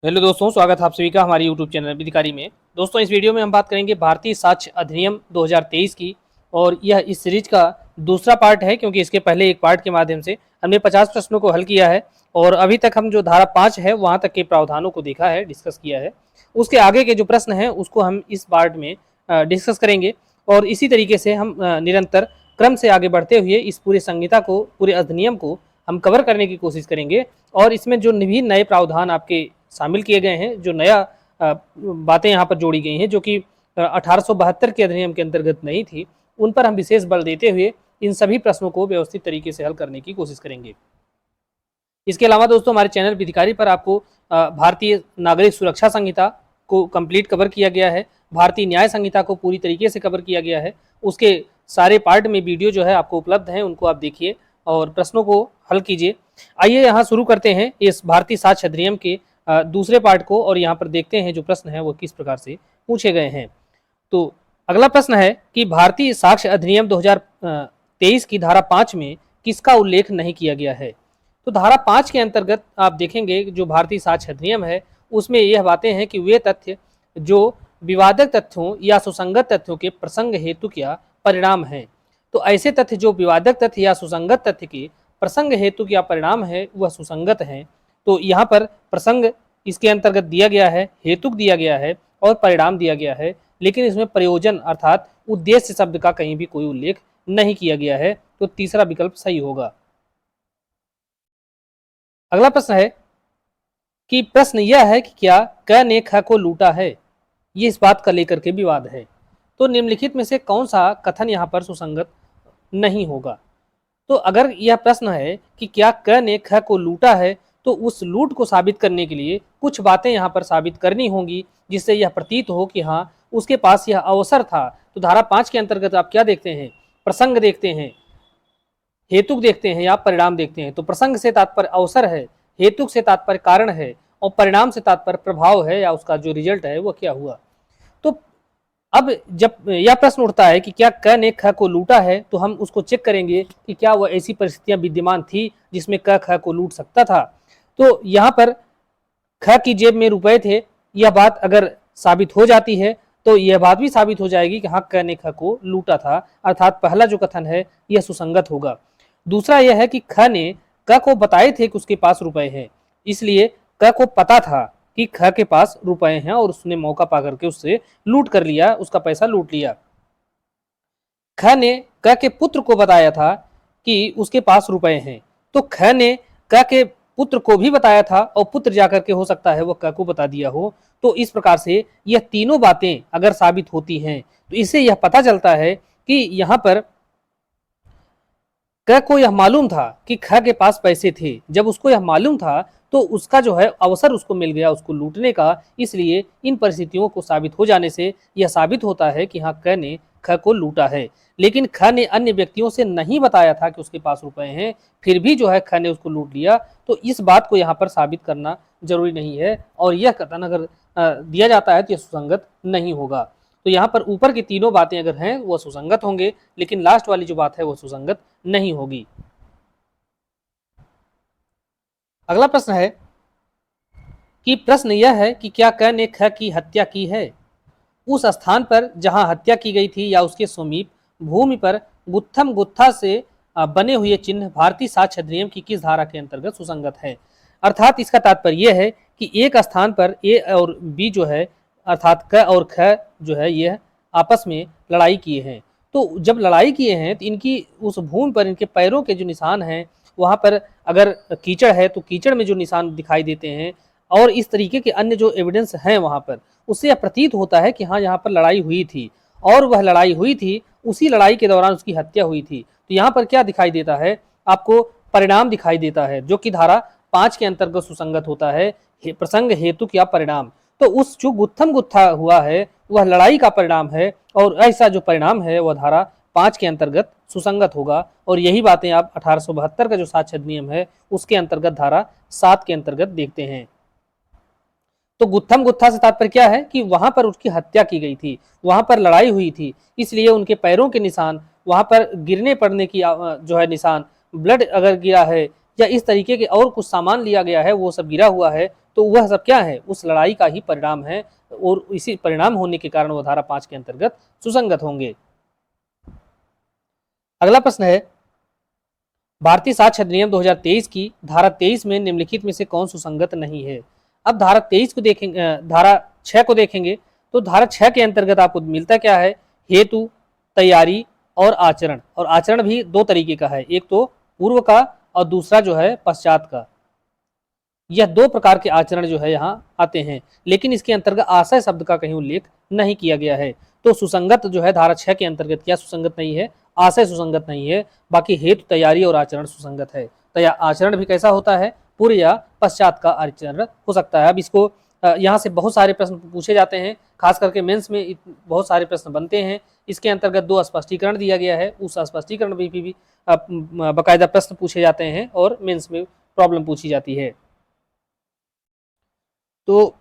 Hello दोस्तों, स्वागत है आप सभी का हमारे यूट्यूब चैनल विधिकारी में। दोस्तों, इस वीडियो में हम बात करेंगे भारतीय साक्ष्य अधिनियम 2023 की। और यह इस सीरीज का दूसरा पार्ट है, क्योंकि इसके पहले एक पार्ट के माध्यम से हमने 50 प्रश्नों को हल किया है और अभी तक हम जो धारा 5 है वहां तक के प्रावधानों को देखा है, डिस्कस किया है। उसके आगे के जो प्रश्न हैं उसको हम इस पार्ट में डिस्कस करेंगे और इसी तरीके से हम निरंतर क्रम से आगे बढ़ते हुए इस पूरी संहिता को, पूरे अधिनियम को हम कवर करने की कोशिश करेंगे। और इसमें जो भी नए प्रावधान आपके शामिल किए गए हैं, जो नया बातें यहाँ पर जोड़ी गई हैं जो कि 1872 के अधिनियम के अंतर्गत नहीं थी, उन पर हम विशेष बल देते हुए इन सभी प्रश्नों को व्यवस्थित तरीके से हल करने की कोशिश करेंगे। इसके अलावा दोस्तों, हमारे चैनल विधिकारी पर आपको भारतीय नागरिक सुरक्षा संहिता को कंप्लीट कवर किया गया है, भारतीय न्याय संहिता को पूरी तरीके से कवर किया गया है। उसके सारे पार्ट में वीडियो जो है आपको उपलब्ध है, उनको आप देखिए और प्रश्नों को हल कीजिए। आइए यहाँ शुरू करते हैं इस भारतीय साक्ष्य अधिनियम के दूसरे पार्ट को और यहाँ पर देखते हैं जो प्रश्न है वो किस प्रकार से पूछे गए हैं। तो अगला प्रश्न है कि भारतीय साक्ष्य अधिनियम 2023 की धारा 5 में किसका उल्लेख नहीं किया गया है। तो धारा 5 के अंतर्गत आप देखेंगे जो भारतीय साक्ष्य अधिनियम है उसमें यह बातें हैं कि वे तथ्य जो विवादक तथ्यों या सुसंगत तथ्यों के प्रसंग हेतु या परिणाम हैं। तो ऐसे तथ्य जो विवादक तथ्य या सुसंगत तथ्य के प्रसंग हेतु या परिणाम है वह सुसंगत हैं। तो यहाँ पर प्रसंग इसके अंतर्गत दिया गया है, हेतुक दिया गया है और परिणाम दिया गया है, लेकिन इसमें प्रयोजन अर्थात उद्देश्य शब्द का कहीं भी कोई उल्लेख नहीं किया गया है। तो तीसरा विकल्प सही होगा। अगला प्रश्न है कि प्रश्न यह है कि क्या क ने ख को लूटा है। ये इस बात का लेकर के विवाद है। तो निम्नलिखित में से कौन सा कथन यहाँ पर सुसंगत नहीं होगा। तो अगर यह प्रश्न है कि क्या क ने ख को लूटा है, तो उस लूट को साबित करने के लिए कुछ बातें यहाँ पर साबित करनी होंगी जिससे यह प्रतीत हो कि हाँ उसके पास यह अवसर था। तो धारा 5 के अंतर्गत आप क्या देखते हैं, प्रसंग देखते हैं, हेतुक देखते हैं या परिणाम देखते हैं। तो प्रसंग से तात्पर्य अवसर है, हेतुक से तात्पर्य कारण है और परिणाम से तात्पर्य प्रभाव है या उसका जो रिजल्ट है वो क्या हुआ। तो अब जब यह प्रश्न उठता है कि क्या क ने ख को लूटा है, तो हम उसको चेक करेंगे कि क्या वह ऐसी परिस्थितियां विद्यमान थी जिसमें क ख को लूट सकता था। तो यहाँ पर ख की जेब में रुपए थे, यह बात अगर साबित हो जाती है तो यह बात भी साबित हो जाएगी कि हाँ क ने ख को लूटा था, अर्थात पहला जो कथन है यह सुसंगत होगा। दूसरा यह है कि ख ने क को बताए थे कि उसके पास रुपए हैं, इसलिए क को पता था कि ख के पास रुपए हैं और उसने मौका पा करके उससे लूट कर लिया, उसका पैसा लूट लिया। ख ने क के पुत्र को बताया था कि उसके पास रुपए हैं, तो ख ने क के पुत्र को भी बताया था और पुत्र जाकर के हो सकता है वो क को बता दिया हो। तो इस प्रकार से यह तीनों बातें अगर साबित होती हैं तो इससे यह पता चलता है कि यहाँ पर क को यह मालूम था कि ख के पास पैसे थे। जब उसको यह मालूम था तो उसका जो है अवसर उसको मिल गया उसको लूटने का। इसलिए इन परिस्थितियों को साबित हो जाने से यह साबित होता है कि हाँ क ने ख को लूटा है। लेकिन ख ने अन्य व्यक्तियों से नहीं बताया था कि उसके पास रुपए हैं, फिर भी जो है ख ने उसको लूट लिया। तो इस बात को यहाँ पर साबित करना जरूरी नहीं है और यह कथन अगर दिया जाता है तो यह सुसंगत नहीं होगा। तो यहाँ पर ऊपर की तीनों बातें अगर हैं वह सुसंगत होंगे, लेकिन लास्ट वाली जो बात है वह सुसंगत नहीं होगी। अगला प्रश्न है कि प्रश्न यह है कि क्या क ने ख की हत्या की है। उस स्थान पर जहां हत्या की गई थी या उसके समीप भूमि पर गुत्थम गुत्था से बने हुए चिन्ह भारतीय साक्ष्य अधिनियम की किस धारा के अंतर्गत सुसंगत है। अर्थात इसका तात्पर्य यह है कि एक स्थान पर ए और बी जो है अर्थात क और ख जो है यह आपस में लड़ाई किए हैं। तो जब लड़ाई किए हैं तो इनकी उस भूमि पर इनके पैरों के जो निशान हैं वहां पर अगर कीचड़ है तो कीचड़ में जो निशान दिखाई देते हैं और इस तरीके के अन्य जो एविडेंस हैं वहां पर, उससे यह प्रतीत होता है कि हाँ यहाँ पर लड़ाई हुई थी और वह लड़ाई हुई थी, उसी लड़ाई के दौरान उसकी हत्या हुई थी। तो यहाँ पर क्या दिखाई देता है आपको, परिणाम दिखाई देता है जो कि धारा 5 के अंतर्गत सुसंगत होता है, प्रसंग हेतुक या परिणाम। तो उस जो गुत्थम गुत्था हुआ है वह लड़ाई का परिणाम है और ऐसा जो परिणाम है वह धारा 5 के अंतर्गत सुसंगत होगा। और यही बातें आप 1872 का जो साक्ष्य अधिनियम है उसके अंतर्गत धारा 7 के अंतर्गत देखते हैं। तो गुत्थम गुत्था से तात्पर्य क्या है कि वहां पर उसकी हत्या की गई थी, वहां पर लड़ाई हुई थी, इसलिए उनके पैरों के निशान, वहां पर गिरने पड़ने की जो है निशान, ब्लड अगर गिरा है या इस तरीके के और कुछ सामान लिया गया है, वो सब गिरा हुआ है, तो वह सब क्या है, उस लड़ाई का ही परिणाम है और इसी परिणाम होने के कारण वो धारा 5 के अंतर्गत सुसंगत होंगे। अगला प्रश्न है, भारतीय साक्ष्य अधिनियम 2023 की धारा 23 में निम्नलिखित में से कौन सुसंगत नहीं है। अब धारा 23 को देखेंगे, धारा 6 को देखेंगे तो धारा 6 के अंतर्गत आपको मिलता क्या है, हेतु, तैयारी और आचरण। और आचरण भी दो तरीके का है, एक तो पूर्व का और दूसरा जो है पश्चात का। यह दो प्रकार के आचरण जो है यहाँ आते हैं, लेकिन इसके अंतर्गत आशय शब्द का कहीं उल्लेख नहीं किया गया है। तो सुसंगत जो है धारा 6 के अंतर्गत क्या सुसंगत नहीं है, आशय सुसंगत नहीं है, बाकी हेतु, तैयारी और आचरण सुसंगत है। आचरण भी कैसा होता है, पूर्व या पश्चात का आचरण हो सकता है। अब इसको यहाँ से बहुत सारे प्रश्न पूछे जाते हैं, खास करके मेंस में बहुत सारे प्रश्न बनते हैं। इसके अंतर्गत दो स्पष्टीकरण दिया गया है, उस स्पष्टीकरण भी बाकायदा प्रश्न पूछे जाते हैं और मेंस में प्रॉब्लम पूछी जाती है। तो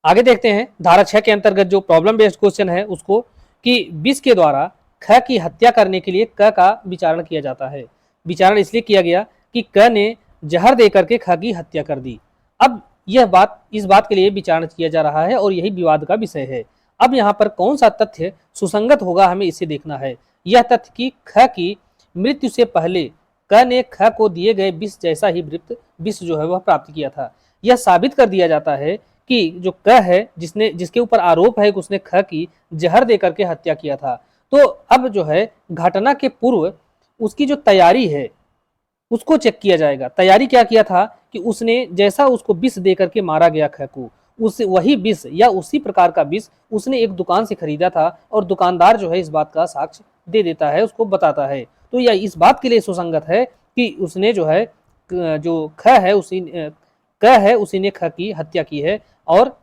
आगे देखते हैं धारा 6 के अंतर्गत जो प्रॉब्लम बेस्ड क्वेश्चन है उसको, कि विष के द्वारा ख की हत्या करने के लिए क का विचारण किया जाता है। विचारण इसलिए किया गया कि क ने जहर देकर के ख की हत्या कर दी। अब यह बात, इस बात के लिए विचारण किया जा रहा है और यही विवाद का विषय है। अब यहाँ पर कौन सा तथ्य सुसंगत होगा, हमें इसे देखना है। यह तथ्य कि ख की मृत्यु से पहले क ने ख को दिए गए विष जैसा ही विष जो है वह प्राप्त किया था। यह साबित कर दिया जाता है कि जो क है, जिसके ऊपर आरोप है कि उसने ख की जहर देकर के हत्या किया था, तो अब जो है घटना के पूर्व उसकी जो तैयारी है उसको चेक किया जाएगा। तैयारी क्या किया था कि उसने जैसा उसको विष देकर के मारा गया ख को, उस वही विष या उसी प्रकार का विष उसने एक दुकान से खरीदा था और दुकानदार जो है इस बात का साक्ष्य दे देता है, उसको बताता है। तो यह इस बात के लिए सुसंगत है कि उसने जो है जो ख है उसी ने ख की हत्या की है और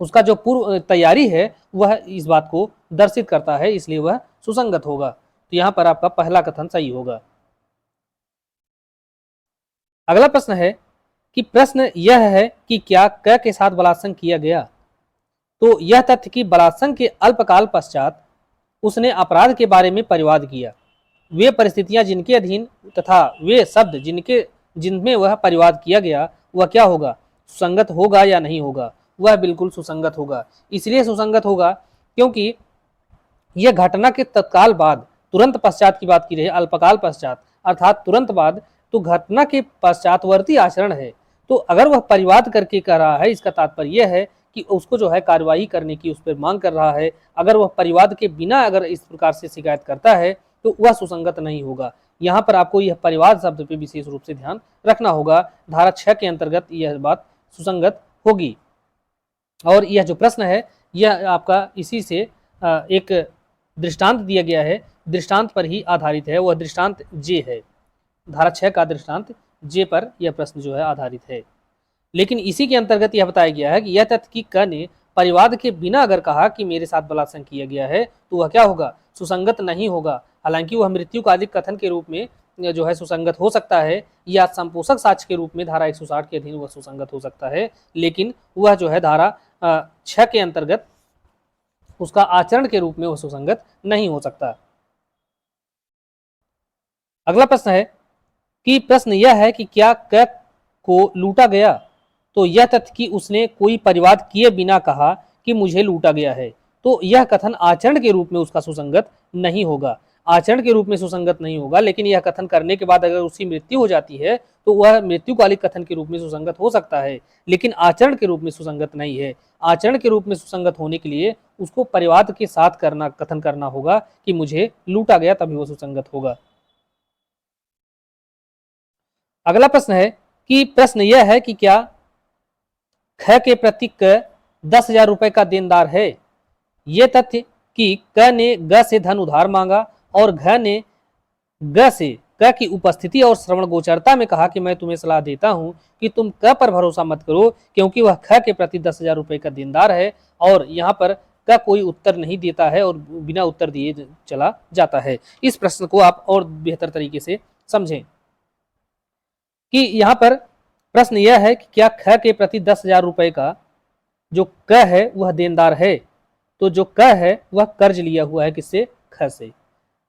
उसका जो पूर्व तैयारी है वह इस बात को दर्शित करता है, इसलिए वह सुसंगत होगा। तो यहाँ पर आपका पहला कथन सही होगा। अगला प्रश्न है कि प्रश्न यह है कि क्या क के साथ बलात्संग किया गया। तो यह तथ्य कि बलात्संग के अल्पकाल पश्चात उसने अपराध के बारे में परिवाद किया, वे परिस्थितियां जिनके अधीन तथा वे शब्द जिनमें वह परिवाद किया गया, वह क्या होगा, सुसंगत होगा या नहीं होगा। वह बिल्कुल सुसंगत होगा। इसलिए सुसंगत होगा क्योंकि यह घटना के तत्काल बाद, तुरंत पश्चात की बात की रही, अल्पकाल पश्चात अर्थात तुरंत बाद, तो घटना के पश्चातवर्ती आचरण है। तो अगर वह परिवाद करके कह रहा है, इसका तात्पर्य यह है कि उसको जो है कार्रवाई करने की उस पर मांग कर रहा है। अगर वह परिवाद के बिना अगर इस प्रकार से शिकायत करता है तो वह सुसंगत नहीं होगा। यहाँ पर आपको यह परिवाद शब्द पे विशेष रूप से ध्यान रखना होगा। धारा 6 के अंतर्गत यह बात सुसंगत होगी। और यह जो प्रश्न है यह आपका इसी से एक दृष्टांत दिया गया है, दृष्टांत पर ही आधारित है। वह दृष्टांत जे है, धारा 6 का दृष्टांत जे पर यह प्रश्न जो है आधारित है। लेकिन इसी के अंतर्गत यह बताया गया है कि यह तथ्य कि क ने परिवाद के बिना अगर कहा कि मेरे साथ बलात्संग किया गया है तो वह क्या होगा, सुसंगत नहीं होगा। हालांकि वह मृत्युकालिक कथन के रूप में जो है सुसंगत हो सकता है या संपोषक साक्ष्य के रूप में धारा 160 के अधीन वह सुसंगत हो सकता है, लेकिन वह जो है धारा 6 के अंतर्गत उसका आचरण के रूप में वह सुसंगत नहीं हो सकता। अगला प्रश्न है कि प्रश्न यह है कि क्या क को लूटा गया। तो यह तथ्य कि उसने कोई परिवाद किए बिना कहा कि मुझे लूटा गया है, तो यह कथन आचरण के रूप में उसका सुसंगत नहीं होगा। आचरण के रूप में सुसंगत नहीं होगा, लेकिन यह कथन करने के बाद अगर उसकी मृत्यु हो जाती है तो वह मृत्युकालिक कथन के रूप में सुसंगत हो सकता है, लेकिन आचरण के रूप में सुसंगत नहीं है। आचरण के रूप में सुसंगत होने के लिए उसको परिवाद के साथ कथन करना होगा कि मुझे लूटा गया, तभी वह सुसंगत होगा। अगला प्रश्न है कि प्रश्न यह है कि क्या ख के प्रति क 10,000 रुपए का देनदार है। यह तथ्य कि क ने ग से धन उधार मांगा और घ ने ग से क की उपस्थिति और श्रवण गोचरता में कहा कि मैं तुम्हें सलाह देता हूं कि तुम क पर भरोसा मत करो, क्योंकि वह ख के प्रति 10,000 रुपए का देनदार है। और यहाँ पर क कोई उत्तर नहीं देता है और बिना उत्तर दिए चला जाता है। इस प्रश्न को आप और बेहतर तरीके से समझें कि यहाँ पर प्रश्न यह है कि क्या ख के प्रति 10,000 रुपए का जो क है वह देनदार है। तो जो क है वह कर्ज लिया हुआ है किससे, ख से।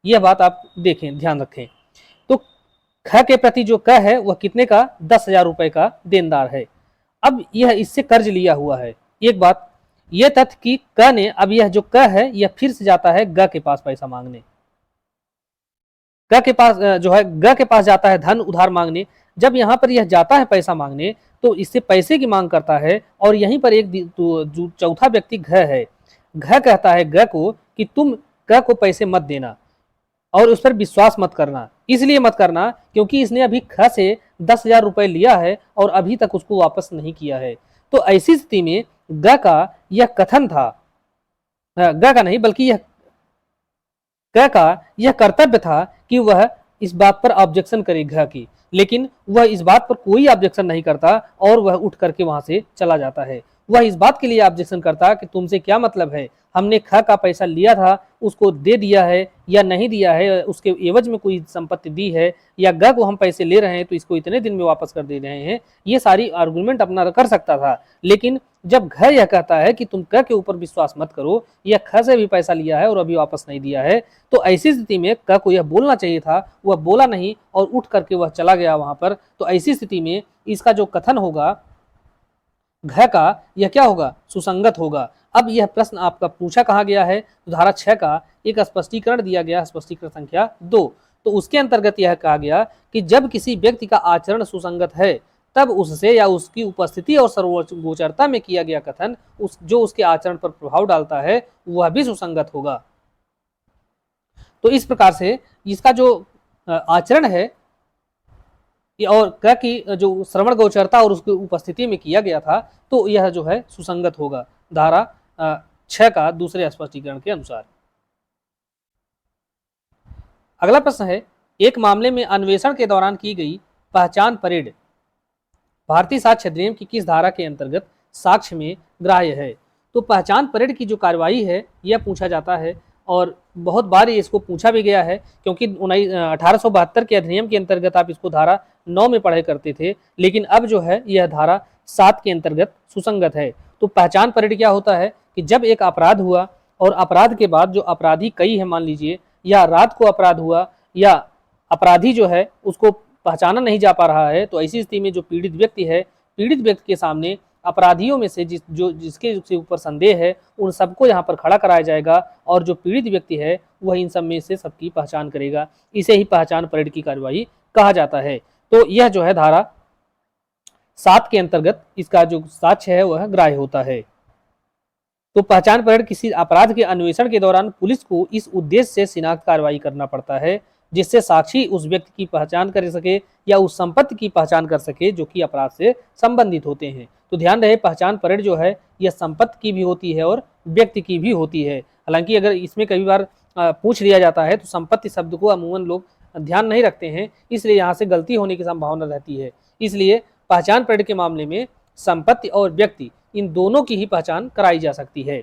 यह बात आप देखें, ध्यान रखें। तो ख के प्रति जो क है वह कितने का 10,000 रुपए का देनदार है। अब यह इससे कर्ज लिया हुआ है। एक बात यह तथ्य कि क ने अब यह जो क है यह फिर से जाता है ग के पास पैसा मांगने। ग के पास जो है ग के पास जाता है धन उधार मांगने। जब यहाँ पर यह जाता है पैसा मांगने तो इससे पैसे की मांग करता है और यहीं पर एक जो चौथा व्यक्ति घ है, घ कहता है ग को कि तुम क को पैसे मत देना और उस पर विश्वास मत करना। इसलिए मत करना क्योंकि इसने अभी ख से 10,000 रुपए लिया है और अभी तक उसको वापस नहीं किया है। तो ऐसी स्थिति में ग का यह कथन था, ग का नहीं बल्कि यह क का यह कर्तव्य था कि वह इस बात पर ऑब्जेक्शन करे घ की, लेकिन वह इस बात पर कोई ऑब्जेक्शन नहीं करता और वह उठ करके वहां से चला जाता है। वह इस बात के लिए ऑब्जेक्शन करता कि तुमसे क्या मतलब है, हमने ख का पैसा लिया था उसको दे दिया है या नहीं दिया है, उसके एवज में कोई संपत्ति दी है, या ग को हम पैसे ले रहे हैं तो इसको इतने दिन में वापस कर दे रहे हैं, ये सारी आर्गुमेंट अपना कर सकता था। लेकिन जब घ यह कहता है कि तुम क के ऊपर विश्वास मत करो, यह ख से भी पैसा लिया है और अभी वापस नहीं दिया है, तो ऐसी स्थिति में क को यह बोलना चाहिए था, वह बोला नहीं और उठ करके वह चला गया वहां पर। तो ऐसी स्थिति में इसका जो कथन होगा घ का यह क्या होगा, सुसंगत होगा। अब यह प्रश्न आपका पूछा कहा गया है, तो धारा 6 का एक स्पष्टीकरण दिया गया, स्पष्टीकरण संख्या 2। तो उसके अंतर्गत यह कहा गया कि जब किसी व्यक्ति का आचरण सुसंगत है तब उससे या उसकी उपस्थिति और सर्वगोचरता में किया गया कथन जो उसके आचरण पर प्रभाव डालता है वह भी सुसंगत होगा। तो इस प्रकार से इसका जो आचरण है और क की जो श्रवण गोचरता और उसकी उपस्थिति में किया गया था तो यह जो है सुसंगत होगा धारा 6 का दूसरे स्पष्टीकरण के अनुसार। अगला प्रश्न है, एक मामले में अन्वेषण के दौरान की गई पहचान परेड भारतीय साक्ष्य अधिनियम की किस धारा के अंतर्गत साक्ष्य में ग्राह्य है। तो पहचान परेड की जो कार्रवाई है यह पूछा जाता है और बहुत बार इसको पूछा भी गया है, क्योंकि 1872 के अधिनियम के अंतर्गत आप इसको धारा 9 में पढ़े करते थे, लेकिन अब जो है यह धारा 7 के अंतर्गत सुसंगत है। तो पहचान परेड क्या होता है कि जब एक अपराध हुआ और अपराध के बाद जो अपराधी कई है मान लीजिए, या रात को अपराध हुआ या अपराधी जो है उसको पहचाना नहीं जा पा रहा है, तो ऐसी स्थिति में जो पीड़ित व्यक्ति है, पीड़ित व्यक्ति के सामने अपराधियों में से जिसके ऊपर संदेह है उन सबको यहाँ पर खड़ा कराया जाएगा और जो पीड़ित व्यक्ति है वह इन सब में से सबकी पहचान करेगा। इसे ही पहचान परेड की कार्रवाई कहा जाता है। तो यह जो है धारा 7 के अंतर्गत इसका जो साक्ष्य है वह ग्राह्य होता है। तो पहचान परेड किसी अपराध के अन्वेषण के दौरान पुलिस को इस उद्देश्य से शिनाख्त कार्रवाई करना पड़ता है जिससे साक्षी उस व्यक्ति की पहचान कर सके या उस संपत्ति की पहचान कर सके जो कि अपराध से संबंधित होते हैं। तो ध्यान रहे पहचान परेड जो है यह संपत्ति की भी होती है और व्यक्ति की भी होती है। हालांकि अगर इसमें कई बार पूछ लिया जाता है तो संपत्ति शब्द को अमूमन लोग ध्यान नहीं रखते हैं, इसलिए यहाँ से गलती होने की संभावना रहती है। इसलिए पहचान परेड के मामले में संपत्ति और व्यक्ति इन दोनों की ही पहचान कराई जा सकती है।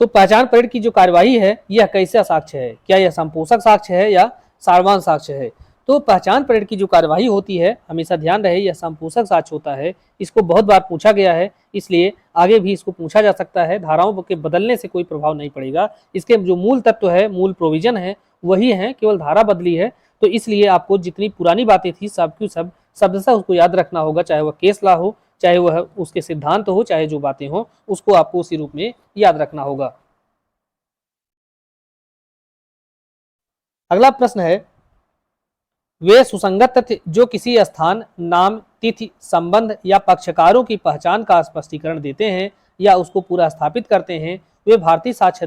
तो पहचान परेड की जो कार्यवाही है यह कैसा साक्ष्य है, क्या यह संपोषक साक्ष्य है या सारवान साक्ष्य है। तो पहचान परेड की जो कार्यवाही होती है हमेशा ध्यान रहे यह संपोषक साक्ष्य होता है। इसको बहुत बार पूछा गया है, इसलिए आगे भी इसको पूछा जा सकता है। धाराओं के बदलने से कोई प्रभाव नहीं पड़ेगा, इसके जो मूल तत्व है, मूल प्रोविजन है वही है, केवल धारा बदली है। तो इसलिए आपको जितनी पुरानी बातें थी सब की सब शब्दशः उसको याद रखना होगा, चाहे वह केस लॉ हो, चाहे वह उसके सिद्धांत हो, चाहे जो बातें हो, उसको आपको उसी रूप में याद रखना होगा। अगला प्रश्न है, वे सुसंगत तथ्य जो किसी स्थान, नाम, तिथि, संबंध या पक्षकारों की पहचान का स्पष्टीकरण देते हैं या उसको पूरा स्थापित करते हैं, वे भारतीय साक्ष्य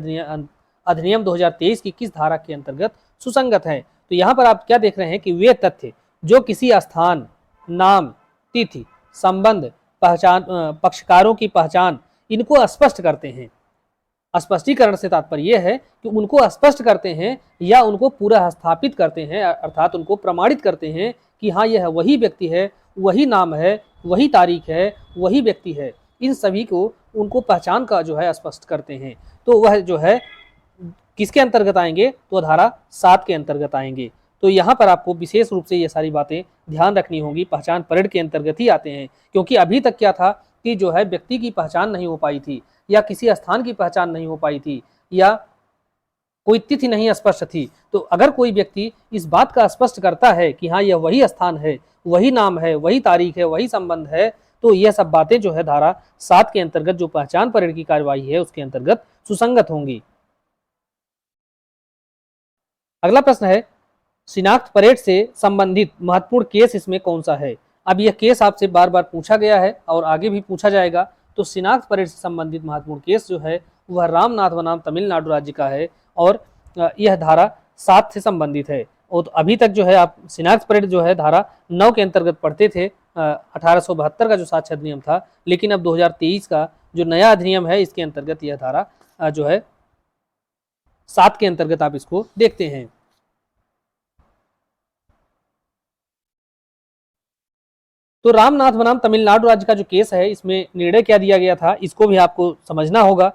अधिनियम 2023 की किस धारा के अंतर्गत सुसंगत है। तो यहाँ पर आप क्या देख रहे हैं कि वे तथ्य जो किसी स्थान, नाम, तिथि, संबंध, पहचान, पक्षकारों की पहचान इनको स्पष्ट करते हैं। स्पष्टीकरण से तात्पर्य यह है कि उनको स्पष्ट करते हैं या उनको पूरा स्थापित करते हैं, अर्थात उनको प्रमाणित करते हैं कि हाँ यह वही व्यक्ति है, वही नाम है, वही तारीख है, वही व्यक्ति है। इन सभी को उनको पहचान का जो है स्पष्ट करते हैं। तो वह जो है किसके अंतर्गत आएंगे, तो धारा 7 के अंतर्गत आएंगे। तो यहाँ पर आपको विशेष रूप से ये सारी बातें ध्यान रखनी होगी, पहचान परेड के अंतर्गत ही आते हैं। क्योंकि अभी तक क्या था कि जो है व्यक्ति की पहचान नहीं हो पाई थी या किसी स्थान की पहचान नहीं हो पाई थी या कोई तिथि नहीं स्पष्ट थी। तो अगर कोई व्यक्ति इस बात का स्पष्ट करता है कि हाँ यह वही स्थान है, वही नाम है, वही तारीख है, वही संबंध है, तो यह सब बातें जो है धारा 7 के अंतर्गत जो पहचान परेड की कार्यवाही है उसके अंतर्गत सुसंगत होंगी। अगला प्रश्न है, शिनाख्त परेड से संबंधित महत्वपूर्ण केस इसमें कौन सा है? अब यह केस आपसे बार बार पूछा गया है और आगे भी पूछा जाएगा। तो शिनाख्त परेड से संबंधित महत्वपूर्ण केस जो है वह रामनाथ बनाम तमिलनाडु राज्य का है और यह धारा 7 से संबंधित है। और अभी तक जो है आप शिनाख्त परेड जो है धारा 9 के अंतर्गत पढ़ते थे, 1872 का जो साक्ष्य अधिनियम था, लेकिन अब 2023 का जो नया अधिनियम है इसके अंतर्गत यह धारा जो है 7 के अंतर्गत आप इसको देखते हैं। तो रामनाथ बनाम तमिलनाडु राज्य का जो केस है इसमें निर्णय क्या दिया गया था, इसको भी आपको समझना होगा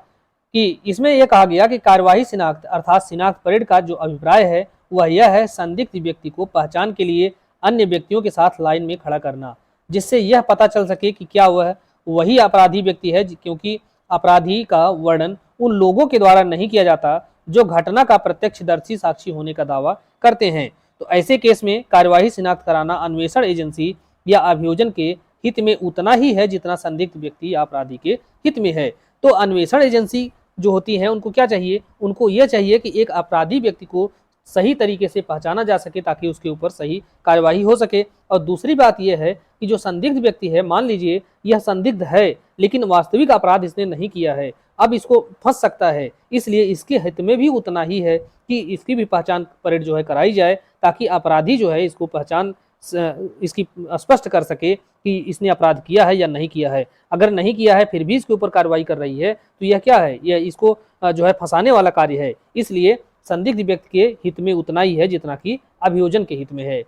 कि इसमें यह कहा गया कि कार्यवाही शिनाख्त अर्थात शिनाख्त परेड का जो अभिप्राय है वह यह है संदिग्ध व्यक्ति को पहचान के लिए अन्य व्यक्तियों के साथ लाइन में खड़ा करना, जिससे यह पता चल सके कि क्या वह वही अपराधी व्यक्ति है, क्योंकि अपराधी का वर्णन उन लोगों के द्वारा नहीं किया जाता जो घटना का प्रत्यक्षदर्शी साक्षी होने का दावा करते हैं। तो ऐसे केस में कार्यवाही शिनाख्त कराना अन्वेषण एजेंसी या अभियोजन के हित में उतना ही है जितना संदिग्ध व्यक्ति या अपराधी के हित में है। तो अन्वेषण एजेंसी जो होती है उनको क्या चाहिए, उनको यह चाहिए कि एक अपराधी व्यक्ति को सही तरीके से पहचाना जा सके ताकि उसके ऊपर सही कार्यवाही हो सके। और दूसरी बात यह है कि जो संदिग्ध व्यक्ति है, मान लीजिए यह संदिग्ध है लेकिन वास्तविक अपराध इसने नहीं किया है, अब इसको फंस सकता है, इसलिए इसके हित में भी उतना ही है कि इसकी भी पहचान परेड जो है कराई जाए ताकि अपराधी जो है इसको पहचान इसकी स्पष्ट कर सके कि इसने अपराध किया है या नहीं किया है। अगर नहीं किया है फिर भी इसके ऊपर कार्रवाई कर रही है तो यह क्या है, यह इसको जो है फंसाने वाला कार्य है। इसलिए संदिग्ध व्यक्ति के हित में उतना ही है जितना कि अभियोजन के हित में है।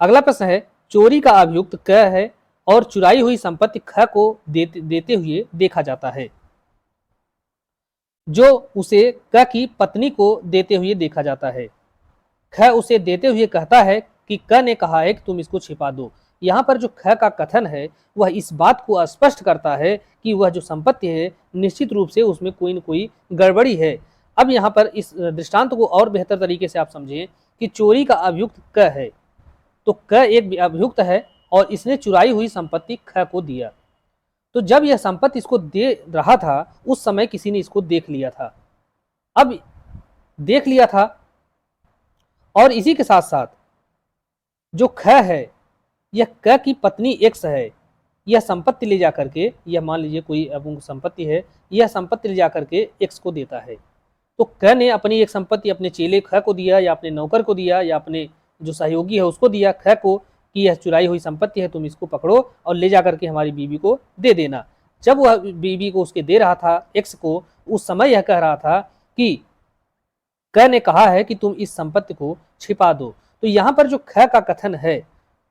अगला प्रश्न है, चोरी का अभियुक्त क है और चुराई हुई संपत्ति ख को देते हुए देखा जाता है, जो उसे क की पत्नी को देते हुए देखा जाता है। ख उसे देते हुए कहता है कि क ने कहा है कि तुम इसको छिपा दो। यहाँ पर जो ख का कथन है वह इस बात को स्पष्ट करता है कि वह जो संपत्ति है निश्चित रूप से उसमें कोई न कोई गड़बड़ी है। अब यहाँ पर इस दृष्टांत को और बेहतर तरीके से आप समझें कि चोरी का अभियुक्त क है, तो क एक अभियुक्त है और इसने चुराई हुई संपत्ति ख को दिया। तो जब यह संपत्ति इसको दे रहा था उस समय किसी ने इसको देख लिया था। अब देख लिया था और इसी के साथ साथ जो ख है यह क की पत्नी एक्स है, यह संपत्ति ले जाकर के, यह मान लीजिए कोई संपत्ति है, यह संपत्ति ले जाकर के एक्स को देता है। तो क ने अपनी एक संपत्ति अपने चेले ख को दिया या अपने नौकर को दिया या अपने जो सहयोगी है उसको दिया ख को कि यह चुराई हुई संपत्ति है, तुम इसको पकड़ो और ले जाकर के हमारी बीवी को दे देना। जब वह बीवी को उसके दे रहा था एक्स को, उस समय यह कह रहा था कि क ने कहा है कि तुम इस संपत्ति को छिपा दो। तो यहाँ पर जो ख का कथन है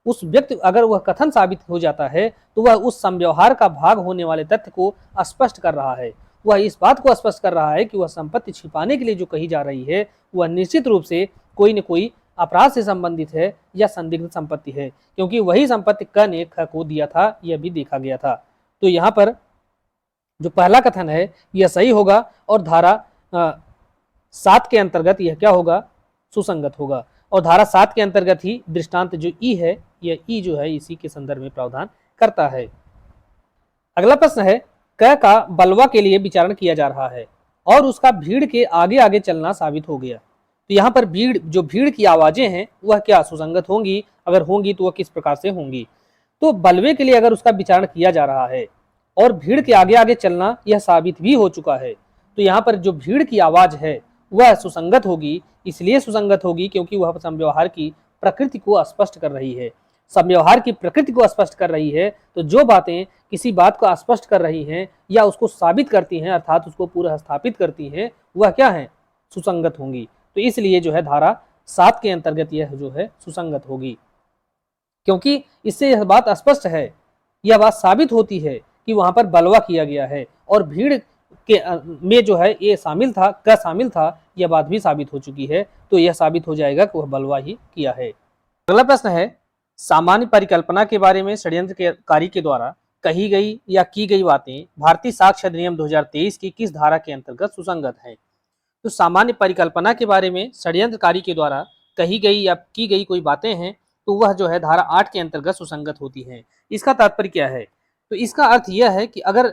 उस व्यक्ति, अगर वह कथन साबित हो जाता है तो वह उस समव्यवहार का भाग होने वाले तथ्य को स्पष्ट कर रहा है। वह इस बात को स्पष्ट कर रहा है कि वह संपत्ति छिपाने के लिए जो कही जा रही है वह निश्चित रूप से कोई न कोई अपराध से संबंधित है या संदिग्ध संपत्ति है, क्योंकि वही संपत्ति क ने ख को दिया था, यह भी देखा गया था। तो यहाँ पर जो पहला कथन है यह सही होगा और धारा 7 के अंतर्गत यह क्या होगा, सुसंगत होगा। और धारा 7 के अंतर्गत ही दृष्टांत जो ई है, यह ई जो है इसी के संदर्भ में प्रावधान करता है। अगला प्रश्न है, क का बलवा के लिए विचारण किया जा रहा है और उसका भीड़ के आगे आगे चलना साबित हो गया। तो यहाँ पर भीड़ की आवाजें हैं वह क्या सुसंगत होंगी, अगर होंगी तो वह किस प्रकार से होंगी। तो बलवे के लिए अगर उसका विचारण किया जा रहा है और भीड़ के आगे आगे चलना यह साबित भी हो चुका है, तो यहाँ पर जो भीड़ की आवाज है वह सुसंगत होगी। इसलिए सुसंगत होगी क्योंकि वह समव्यवहार की प्रकृति को स्पष्ट कर रही है। समव्यवहार की प्रकृति को स्पष्ट कर रही है तो जो बातें किसी बात को स्पष्ट कर रही हैं या उसको साबित करती हैं अर्थात उसको पूरा स्थापित करती हैं वह क्या है, सुसंगत होंगी। तो इसलिए जो है धारा 7 के अंतर्गत यह जो है सुसंगत होगी, क्योंकि इससे यह बात स्पष्ट है, यह बात साबित होती है कि वहां पर बलवा किया गया है और भीड़ के में जो है ये शामिल था, क शामिल था, यह बात भी साबित हो चुकी है। तो यह साबित हो जाएगा कि वह बलवा ही किया है। अगला प्रश्न है, सामान्य परिकल्पना के बारे में षड्यंत्रकारी के द्वारा कही गई या की गई बातें भारतीय साक्ष्य अधिनियम 2023 की किस धारा के अंतर्गत सुसंगत है? तो सामान्य परिकल्पना के बारे में षड्यंत्रकारी के द्वारा कही गई या की गई कोई बातें हैं तो वह जो है धारा 8 के अंतर्गत सुसंगत होती है। इसका तात्पर्य क्या है? तो इसका अर्थ यह है कि अगर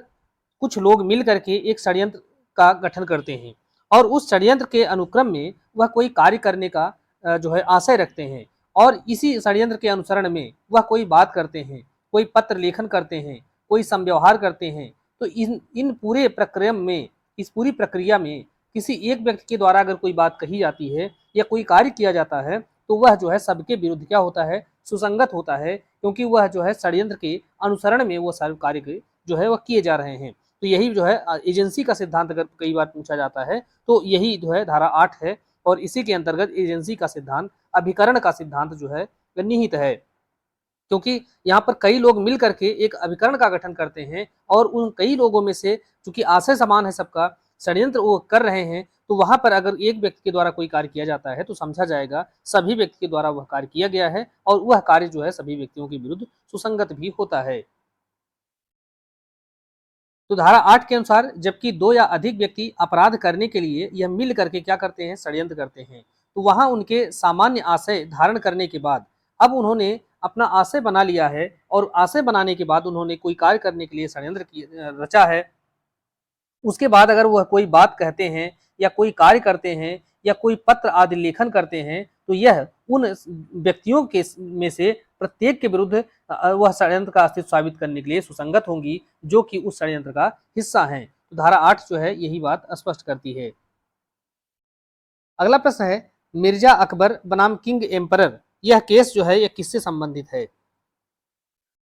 कुछ लोग मिल करके एक षड्यंत्र का गठन करते हैं और उस षड्यंत्र के अनुक्रम में वह कोई कार्य करने का जो है आशय रखते हैं और इसी षड्यंत्र के अनुसरण में वह कोई बात करते हैं, कोई पत्र लेखन करते हैं, कोई संव्यवहार करते हैं, तो इन इन पूरे प्रक्रम में, इस पूरी प्रक्रिया में किसी एक व्यक्ति के द्वारा अगर कोई बात कही जाती है या कोई कार्य किया जाता है तो वह जो है सबके विरुद्ध क्या होता है? सुसंगत होता है, क्योंकि वह जो है षड्यंत्र के अनुसरण में वो सारे कार्य जो है वह किए जा रहे हैं। तो यही जो है एजेंसी का सिद्धांत अगर कई बार पूछा जाता है तो यही जो है धारा 8 है और इसी के अंतर्गत एजेंसी का सिद्धांत, अभिकरण का सिद्धांत जो है निहित है। क्योंकि यहाँ पर कई लोग मिल करके एक अभिकरण का गठन करते हैं और उन कई लोगों में से चूंकि आशय समान है सबका, षड्यंत्र वो कर रहे हैं, तो वहां पर अगर एक व्यक्ति के द्वारा कोई कार्य किया जाता है तो समझा जाएगा सभी व्यक्ति के द्वारा वह कार्य किया गया है और वह कार्य जो है सभी व्यक्तियों के विरुद्ध सुसंगत भी होता है। तो धारा 8 के अनुसार जबकि दो या अधिक व्यक्ति अपराध करने के लिए यह मिल करके क्या करते हैं? षड्यंत्र करते हैं, तो वहां उनके सामान्य आशय धारण करने के बाद अब उन्होंने अपना आशय बना लिया है और आशय बनाने के बाद उन्होंने कोई कार्य करने के लिए षड्यंत्र रचा है। उसके बाद अगर वह कोई बात कहते हैं या कोई कार्य करते हैं या कोई पत्र आदि लेखन करते हैं तो यह उन व्यक्तियों के में से प्रत्येक के विरुद्ध वह षड्यंत्र का अस्तित्व साबित करने के लिए सुसंगत होंगी जो कि उस षड्यंत्र का हिस्सा हैं। तो धारा 8 जो है यही बात स्पष्ट करती है। अगला प्रश्न है मिर्जा अकबर बनाम किंग एम्परर, यह केस जो है यह किससे संबंधित है?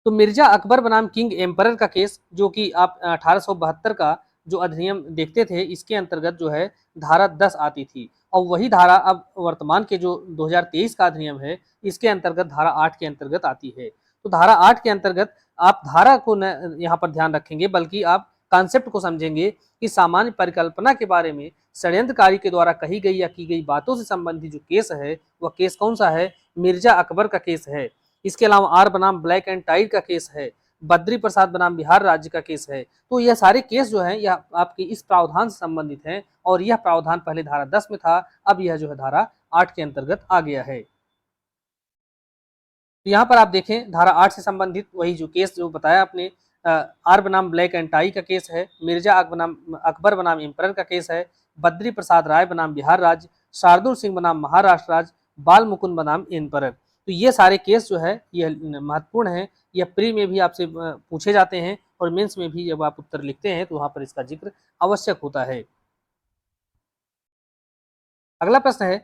तो मिर्जा अकबर बनाम किंग एम्परर का केस जो कि आप 1872 का जो अधिनियम देखते थे इसके अंतर्गत जो है धारा 10 आती थी और वही धारा अब वर्तमान के जो 2023 का अधिनियम है इसके अंतर्गत धारा 8 के अंतर्गत आती है। तो धारा 8 के अंतर्गत आप धारा को न यहाँ पर ध्यान रखेंगे बल्कि आप कॉन्सेप्ट को समझेंगे कि सामान्य परिकल्पना के बारे में षड्यंत्रकारी के द्वारा कही गई या की गई बातों से संबंधित जो केस है वह केस कौन सा है? मिर्जा अकबर का केस है। इसके अलावा आर बनाम ब्लैक एंड टाइड का केस है, बद्री प्रसाद बनाम बिहार राज्य का केस है। तो यह सारे केस जो है यह आपके इस प्रावधान से संबंधित हैं और यह प्रावधान पहले धारा 10 में था, अब यह जो है धारा 8 के अंतर्गत आ गया है। तो यहाँ पर आप देखें धारा 8 से संबंधित वही जो केस जो बताया आपने, आर बनाम ब्लैक एंड टाई का केस है, मिर्जा अकबर बनाम एम्परर का केस है, बद्री प्रसाद राय बनाम बिहार राज्य, शार्दुल सिंह बनाम महाराष्ट्र राज्य, बाल मुकुंद बनाम एम्परर। तो ये सारे केस जो है ये महत्वपूर्ण है, यह प्री में भी आपसे पूछे जाते हैं और मेंस में भी जब आप उत्तर लिखते हैं तो वहां पर इसका जिक्र आवश्यक होता है। अगला प्रश्न है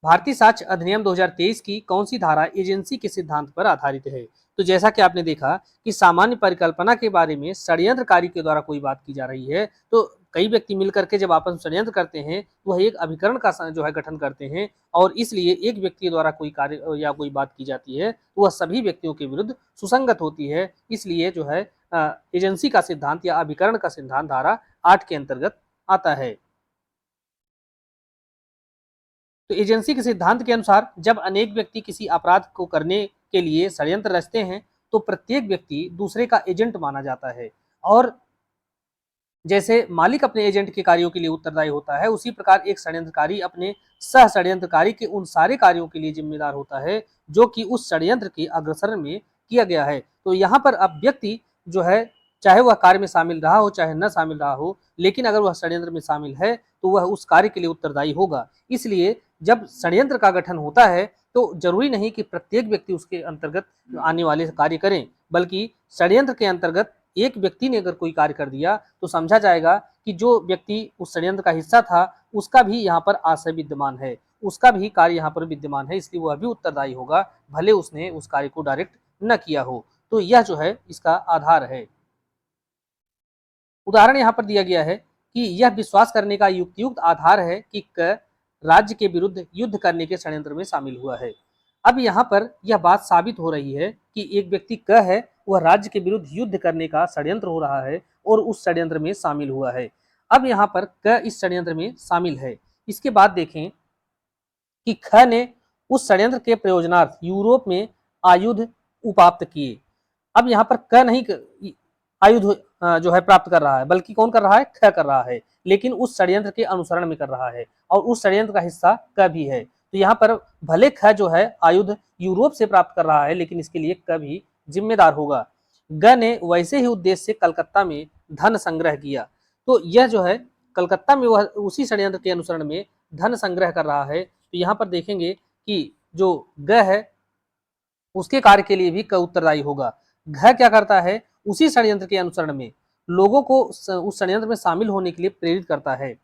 भारतीय साक्ष्य अधिनियम 2023 की कौन सी धारा एजेंसी के सिद्धांत पर आधारित है? तो जैसा कि आपने देखा कि सामान्य परिकल्पना के बारे में षड्यंत्रकारी के द्वारा कोई बात की जा रही है तो कई व्यक्ति मिलकर के जब आपस में षड्यंत्र करते हैं वह एक अभिकरण का जो है गठन करते हैं और इसलिए एक व्यक्ति द्वारा कोई कार्य या कोई बात की जाती है तो वह सभी व्यक्तियों के विरुद्ध सुसंगत होती है। इसलिए जो है एजेंसी का सिद्धांत या अभिकरण का सिद्धांत धारा 8 के अंतर्गत आता है। तो एजेंसी के सिद्धांत के अनुसार जब अनेक व्यक्ति किसी अपराध को करने के लिए षड्यंत्र रचते हैं तो प्रत्येक व्यक्ति दूसरे का एजेंट माना जाता है और जैसे मालिक अपने एजेंट के कार्यों के लिए उत्तरदायी होता है उसी प्रकार एक षड्यंत्रकारी अपने सह षड्यंत्रकारी के उन सारे कार्यों के लिए जिम्मेदार होता है जो कि उस षड्यंत्र के अग्रसर में किया गया है। तो यहाँ पर अब व्यक्ति जो है चाहे वह कार्य में शामिल रहा हो चाहे न शामिल रहा हो, लेकिन अगर वह षड्यंत्र में शामिल है तो वह उस कार्य के लिए उत्तरदायी होगा। इसलिए जब षड्यंत्र का गठन होता है तो जरूरी नहीं कि प्रत्येक व्यक्ति उसके अंतर्गत आने वाले कार्य करें, बल्कि षड्यंत्र के अंतर्गत एक व्यक्ति ने अगर कोई कार्य कर दिया तो समझा जाएगा कि जो व्यक्ति उस षड्यंत्र का हिस्सा था उसका भी यहाँ पर आशय विद्यमान है, उसका भी कार्य यहाँ पर विद्यमान है, इसलिए वह भी उत्तरदायी होगा भले उसने उस कार्य को डायरेक्ट न किया हो। तो यह जो है इसका आधार है। उदाहरण यहाँ पर दिया गया है कि यह विश्वास करने का युक्तियुक्त आधार है कि क राज्य के विरुद्ध युद्ध करने के षड्यंत्र में शामिल हुआ है। अब यहाँ पर यह बात साबित हो रही है कि एक व्यक्ति क है वह राज्य के विरुद्ध युद्ध करने का षड्यंत्र हो रहा है और उस षड्यंत्र में शामिल हुआ है। अब यहाँ पर क इस षड्यंत्र में शामिल है। इसके बाद देखें कि ख ने उस षड्यंत्र के प्रयोजनार्थ यूरोप में आयुध उपाप्त किए। अब यहाँ पर क नहीं आयुध जो है प्राप्त कर रहा है, बल्कि कौन कर रहा है, ख कर रहा है, लेकिन उस षड्यंत्र के अनुसरण में कर रहा है और उस षड्यंत्र का हिस्सा क भी है। तो यहाँ पर भले ख जो है आयुध यूरोप से प्राप्त कर रहा है, लेकिन इसके लिए क भी जिम्मेदार होगा। ग ने वैसे ही उद्देश्य से कलकत्ता में धन संग्रह किया। तो यह जो है कलकत्ता में वह उसी षड्यंत्र के अनुसरण में धन संग्रह कर रहा है। तो यहाँ पर देखेंगे कि जो ग है उसके कार्य के लिए भी क उत्तरदायी होगा। घ क्या करता है, उसी षड्यंत्र के अनुसरण में लोगों को उस षड्यंत्र में शामिल होने के लिए प्रेरित करता है।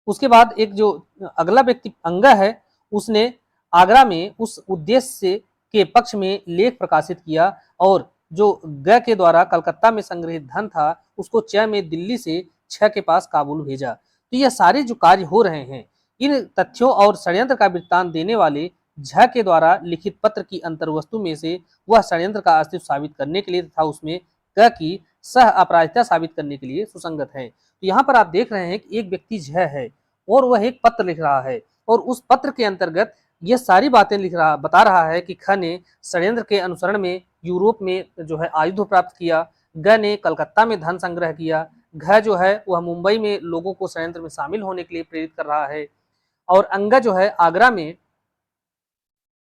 उसके बाद एक जो अगला व्यक्ति अंगा है, उसने आगरा में उस उद्देश्य से के पक्ष में लेख प्रकाशित किया और जो ग के द्वारा कलकत्ता में संग्रहित धन था उसको च में दिल्ली से छ के पास काबुल भेजा। तो यह सारे जो कार्य हो रहे हैं, इन तथ्यों और षड्यंत्र का वृत्तांत देने वाले झ के द्वारा लिखित पत्र की अंतर्वस्तु में से वह षड्यंत्र का अस्तित्व साबित करने के लिए तथा उसमें क की सह अपराधिता साबित करने के लिए सुसंगत है। तो यहाँ पर आप देख रहे हैं कि एक व्यक्ति झ है और वह एक पत्र लिख रहा है और उस पत्र के अंतर्गत ये सारी बातें बता रहा है कि ख ने षड्यंत्र के अनुसरण में यूरोप में जो है आयुध प्राप्त किया, ग ने कलकत्ता में धन संग्रह किया, घ जो है वह मुंबई में लोगों को षड्यंत्र में शामिल होने के लिए प्रेरित कर रहा है और अंगा जो है आगरा में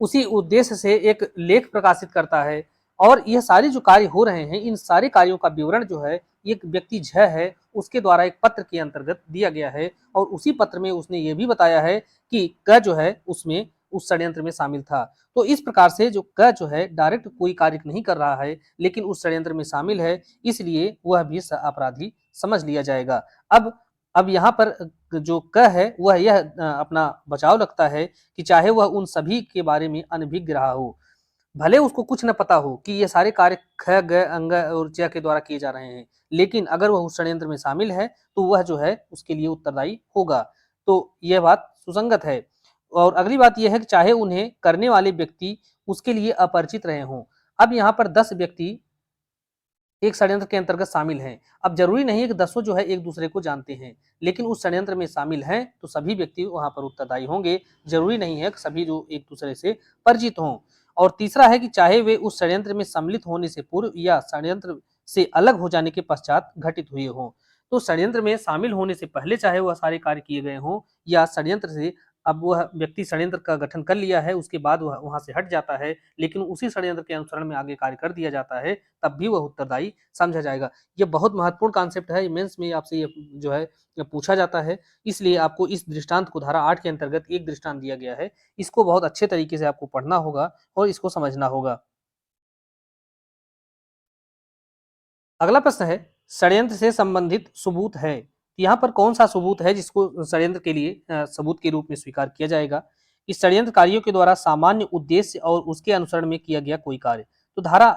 उसी उद्देश्य से एक लेख प्रकाशित करता है। और यह सारे जो कार्य हो रहे हैं, इन सारे कार्यों का विवरण जो है एक व्यक्ति झ है उसके द्वारा एक पत्र के अंतर्गत दिया गया है और उसी पत्र में उसने ये भी बताया है कि क जो है उसमें उस षड्यंत्र में शामिल था। तो इस प्रकार से जो क जो है डायरेक्ट कोई कार्य नहीं कर रहा है लेकिन उस षड्यंत्र में शामिल है, इसलिए वह भी अपराधी समझ लिया जाएगा। अब यहाँ पर जो क है वह यह अपना बचाव रखता है कि चाहे वह उन सभी के बारे में अनभिज्ञ रहा हो, भले उसको कुछ न पता हो कि ये सारे कार्य ख ग अंग और च के द्वारा किए जा रहे हैं, लेकिन अगर वह उस षड्यंत्र में शामिल है तो वह जो है उसके लिए उत्तरदायी होगा। तो यह बात सुसंगत है। और अगली बात यह है कि चाहे उन्हें करने वाले व्यक्ति उसके लिए अपरिचित रहे हों। अब यहाँ पर 10 व्यक्ति एक षड्यंत्र के अंतर्गत शामिल हैं। अब जरूरी नहीं है कि 10 जो है एक दूसरे को जानते हैं, लेकिन उस षड्यंत्र में शामिल हैं तो सभी व्यक्ति वहां पर उत्तरदायी होंगे। जरूरी नहीं है कि सभी जो एक दूसरे से परिचित हों। और तीसरा है कि चाहे वे उस षड्यंत्र में सम्मिलित होने से पूर्व या षड्यंत्र से अलग हो जाने के पश्चात घटित हुए हों। तो षड्यंत्र में शामिल होने से पहले चाहे वह सारे कार्य किए गए हों या षड्यंत्र से अब वह व्यक्ति षड्यंत्र का गठन कर लिया है उसके बाद वह वहां से हट जाता है, लेकिन उसी षड्यंत्र के अनुसरण में आगे कार्य कर दिया जाता है, तब भी वह उत्तरदायी समझा जाएगा। ये बहुत महत्वपूर्ण कॉन्सेप्ट है, मेंस में आपसे ये जो है पूछा जाता है, इसलिए आपको इस दृष्टांत को धारा 8 के अंतर्गत एक दृष्टांत दिया गया है, इसको बहुत अच्छे तरीके से आपको पढ़ना होगा और इसको समझना होगा। अगला प्रश्न है, षड्यंत्र से संबंधित सबूत है। यहाँ पर कौन सा सबूत है जिसको षड्यंत्र के लिए सबूत के रूप में स्वीकार किया जाएगा? कि षड्यंत्रकारियों के द्वारा सामान्य उद्देश्य और उसके अनुसरण में किया गया कोई कार्य। तो धारा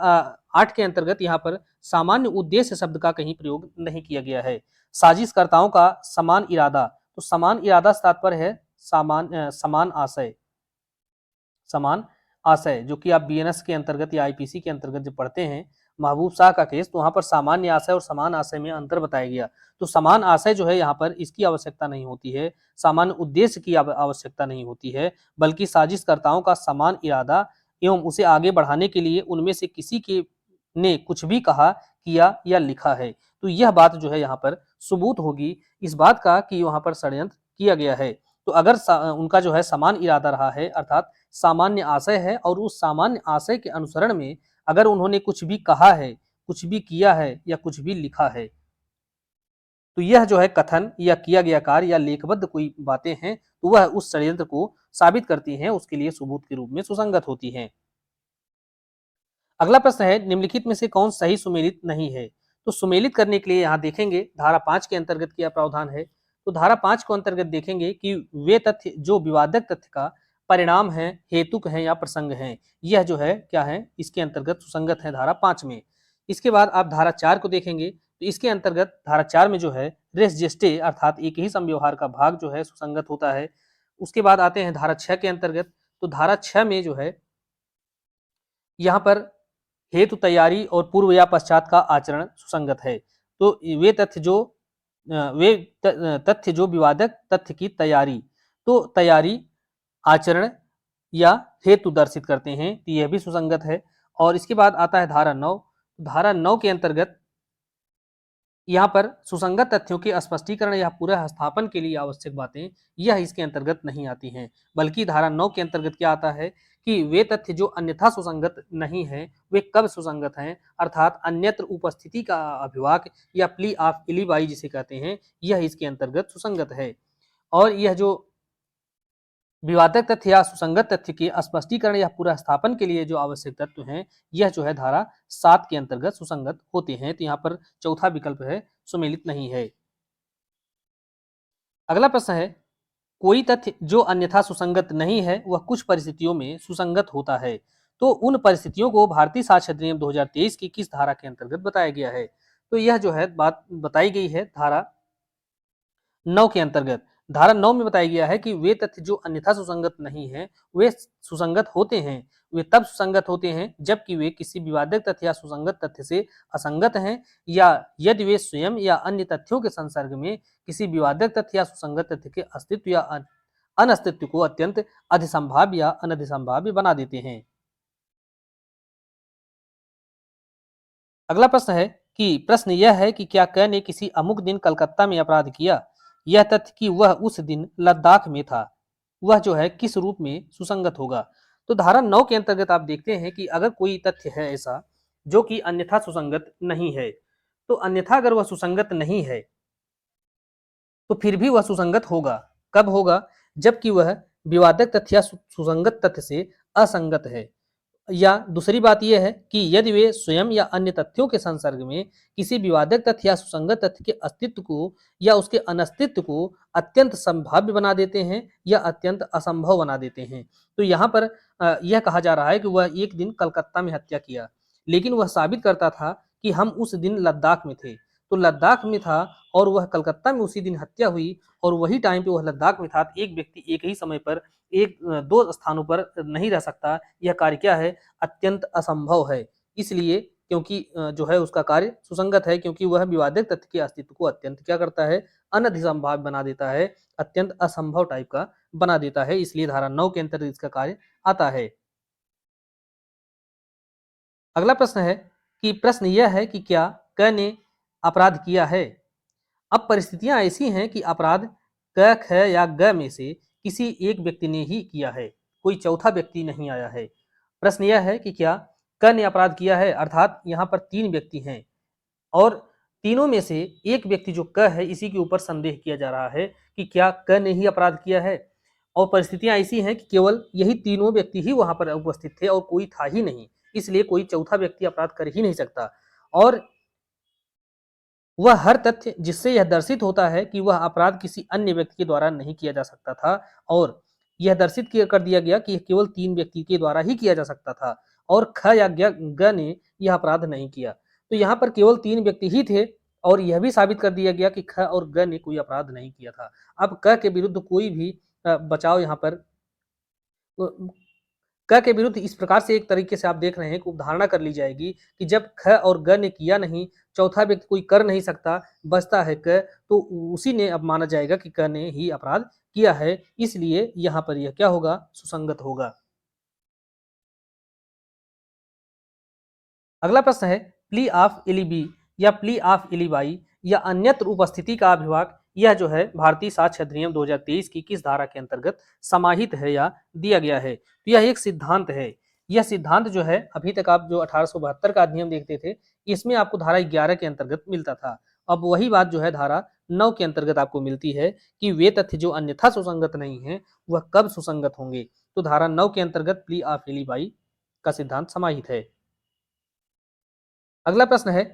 8 के अंतर्गत यहाँ पर सामान्य उद्देश्य शब्द का कहीं प्रयोग नहीं किया गया है। साजिशकर्ताओं का समान इरादा, तो समान इरादा से तात्पर्य है समान आशय, समान आशय, जो कि आप बीएनएस के अंतर्गत या आईपीसी के अंतर्गत जब पढ़ते हैं महबूब शाह का केस, तो वहां पर सामान्य आशय और समान आशय में अंतर बताया गया। तो समान आशय जो है यहाँ पर इसकी आवश्यकता नहीं होती है, सामान्य उद्देश्य की आवश्यकता नहीं होती है, बल्कि साजिशकर्ताओं का समान इरादा एवं उसे आगे बढ़ाने के लिए उनमें से किसी के ने कुछ भी कहा, किया या लिखा है। तो यह बात जो है यहाँ पर सबूत होगी इस बात का कि वहां पर षड्यंत्र किया गया है। तो अगर उनका जो है समान इरादा रहा है, अर्थात सामान्य आशय है और उस सामान्य आशय के अनुसरण में अगर उन्होंने कुछ भी कहा है, कुछ भी किया है या कुछ भी लिखा है, तो यह जो है कथन या किया गया कार्य या लेखबद्ध कोई बातें हैं तो वह उस षड्यंत्र को साबित करती हैं, उसके लिए सबूत के रूप में सुसंगत होती हैं। अगला प्रश्न है, निम्नलिखित में से कौन सही सुमेलित नहीं है? तो सुमेलित करने के लिए यहाँ देखेंगे धारा 5 के अंतर्गत क्या प्रावधान है। तो धारा 5 को अंतर्गत देखेंगे कि वे तथ्य जो विवादक तथ्य का परिणाम है, हेतुक है या प्रसंग है, यह जो है क्या है इसके अंतर्गत सुसंगत है धारा 5 में। इसके बाद आप धारा 4 को देखेंगे तो इसके अंतर्गत धारा 4 में जो है रेस जेस्टे अर्थात एक ही समव्यवहार का भाग जो है सुसंगत होता है। उसके बाद आते हैं धारा 6 के अंतर्गत, तो धारा 6 में जो है यहाँ पर हेतु तैयारी और पूर्व या पश्चात का आचरण सुसंगत है। तो वे तथ्य जो विवादक तथ्य की तैयारी, तो तैयारी, आचरण या हेतु दर्शित करते हैं, तो यह भी सुसंगत है। और इसके बाद आता है धारा 9, धारा 9 के अंतर्गत यहाँ पर सुसंगत तथ्यों के स्पष्टीकरण या पूरे स्थापन के लिए आवश्यक बातें यह इसके अंतर्गत नहीं आती हैं, बल्कि धारा 9 के अंतर्गत क्या आता है कि वे तथ्य जो अन्यथा सुसंगत नहीं है वे कब सुसंगत हैं, अर्थात अन्यत्र उपस्थिति का अभिवाक या प्ली ऑफ इलीबाई जिसे कहते हैं, यह इसके अंतर्गत सुसंगत है। और यह जो विवादक तथ्य या सुसंगत तथ्य के स्पष्टीकरण या पूरा स्थापन के लिए जो आवश्यक तत्व हैं, यह जो है धारा 7 के अंतर्गत सुसंगत होते हैं। तो यहाँ पर चौथा विकल्प है सुमेलित नहीं है। अगला प्रश्न है, कोई तथ्य जो अन्यथा सुसंगत नहीं है वह कुछ परिस्थितियों में सुसंगत होता है, तो उन परिस्थितियों को भारतीय साक्ष्य अधिनियम 2023 की किस धारा के अंतर्गत बताया गया है? तो यह जो है बात बताई गई है धारा 9 के अंतर्गत। धारा 9 में बताया गया है कि वे तथ्य जो अन्यथा सुसंगत नहीं है वे सुसंगत होते हैं। वे तब सुसंगत होते हैं जबकि वे किसी विवादक तथ्य या सुसंगत तथ्य से असंगत हैं, या यदि वे स्वयं या अन्य तथ्यों के संसर्ग में किसी विवादक तथ्य या सुसंगत तथ्य के अस्तित्व या अनस्तित्व को अत्यंत अधिसंभाव्य या अनधिसंभाव्य बना देते हैं। अगला प्रश्न है कि प्रश्न यह है कि क्या क ने किसी अमुक दिन कलकत्ता में अपराध किया? यह तथ्य कि वह उस दिन लद्दाख में था, वह जो है किस रूप में सुसंगत होगा? तो धारा 9 के अंतर्गत आप देखते हैं कि अगर कोई तथ्य है ऐसा जो कि अन्यथा सुसंगत नहीं है, तो अन्यथा अगर वह सुसंगत नहीं है तो फिर भी वह सुसंगत होगा। कब होगा? जबकि वह विवादक तथ्य या सुसंगत तथ्य से असंगत है। या दूसरी बात यह है कि यदि वे स्वयं या अन्य तथ्यों के संसर्ग में किसी विवादक तथ्य या सुसंगत तथ्य के अस्तित्व को या उसके अनस्तित्व को अत्यंत संभाव्य बना देते हैं या अत्यंत असंभव बना देते हैं। तो यहाँ पर यह कहा जा रहा है कि वह एक दिन कलकत्ता में हत्या किया, लेकिन वह साबित करता था कि हम उस दिन लद्दाख में थे। तो लद्दाख में था और वह कलकत्ता में उसी दिन हत्या हुई, और वही टाइम पे वह लद्दाख में था। तो एक व्यक्ति एक ही समय पर दो स्थानों पर नहीं रह सकता। यह कार्य क्या है? अत्यंत असंभव है। इसलिए क्योंकि जो है उसका कार्य सुसंगत है, क्योंकि वह विवादित तथ्य के अस्तित्व को अत्यंत क्या करता है? अनधिसंभाव्य बना देता है, अत्यंत असंभव टाइप का बना देता है। इसलिए धारा 9 के अंतर्गत इसका कार्य आता है। अगला प्रश्न है कि प्रश्न यह है कि क्या क ने अपराध किया है? अब परिस्थितियां ऐसी हैं कि अपराध क, ख या ग में से किसी एक व्यक्ति ने ही किया है, कोई चौथा व्यक्ति नहीं आया है। प्रश्न यह है कि क्या क ने अपराध किया है, अर्थात यहाँ पर 3 व्यक्ति हैं और तीनों में से एक व्यक्ति जो क है इसी के ऊपर संदेह किया जा रहा है कि क्या क ने ही अपराध किया है। और परिस्थितियां ऐसी हैं कि केवल यही तीनों व्यक्ति ही वहां पर उपस्थित थे और कोई था ही नहीं, इसलिए कोई चौथा व्यक्ति अपराध कर ही नहीं सकता। और वह हर तथ्य जिससे यह दर्शित होता है कि वह अपराध किसी अन्य व्यक्ति के द्वारा नहीं किया जा सकता था, और यह दर्शित कर दिया गया कि केवल 3 व्यक्ति के द्वारा ही किया जा सकता था, और ख या ग ने यह अपराध नहीं किया। तो यहाँ पर केवल 3 व्यक्ति ही थे और यह भी साबित कर दिया गया कि ख और ग ने कोई अपराध नहीं किया था। अब क के विरुद्ध कोई भी बचाव यहाँ पर क के विरुद्ध इस प्रकार से एक तरीके से आप देख रहे हैं कि धारणा कर ली जाएगी कि जब ख और ग ने किया नहीं, चौथा व्यक्ति कोई कर नहीं सकता, बचता है क, तो उसी ने अब माना जाएगा कि क ने ही अपराध किया है। इसलिए यहाँ पर यह क्या होगा? सुसंगत होगा। अगला प्रश्न है प्ली ऑफ इलीबी या प्ली ऑफ इलीबाई या अन्यत्र उपस्थिति का अभिभाग, यह जो है भारतीय साक्ष्य अधिनियम 2023 की किस धारा के अंतर्गत समाहित है या दिया गया है? तो यह एक सिद्धांत है। यह सिद्धांत जो है अभी तक आप जो 1872 का अधिनियम देखते थे, इसमें आपको धारा 11 के अंतर्गत मिलता था। अब वही बात जो है धारा 9 के अंतर्गत आपको मिलती है कि वे तथ्य जो अन्यथा सुसंगत नहीं है वह कब सुसंगत होंगे। तो धारा 9 के अंतर्गत प्ली ऑफ इलीबाई का सिद्धांत समाहित है। अगला प्रश्न है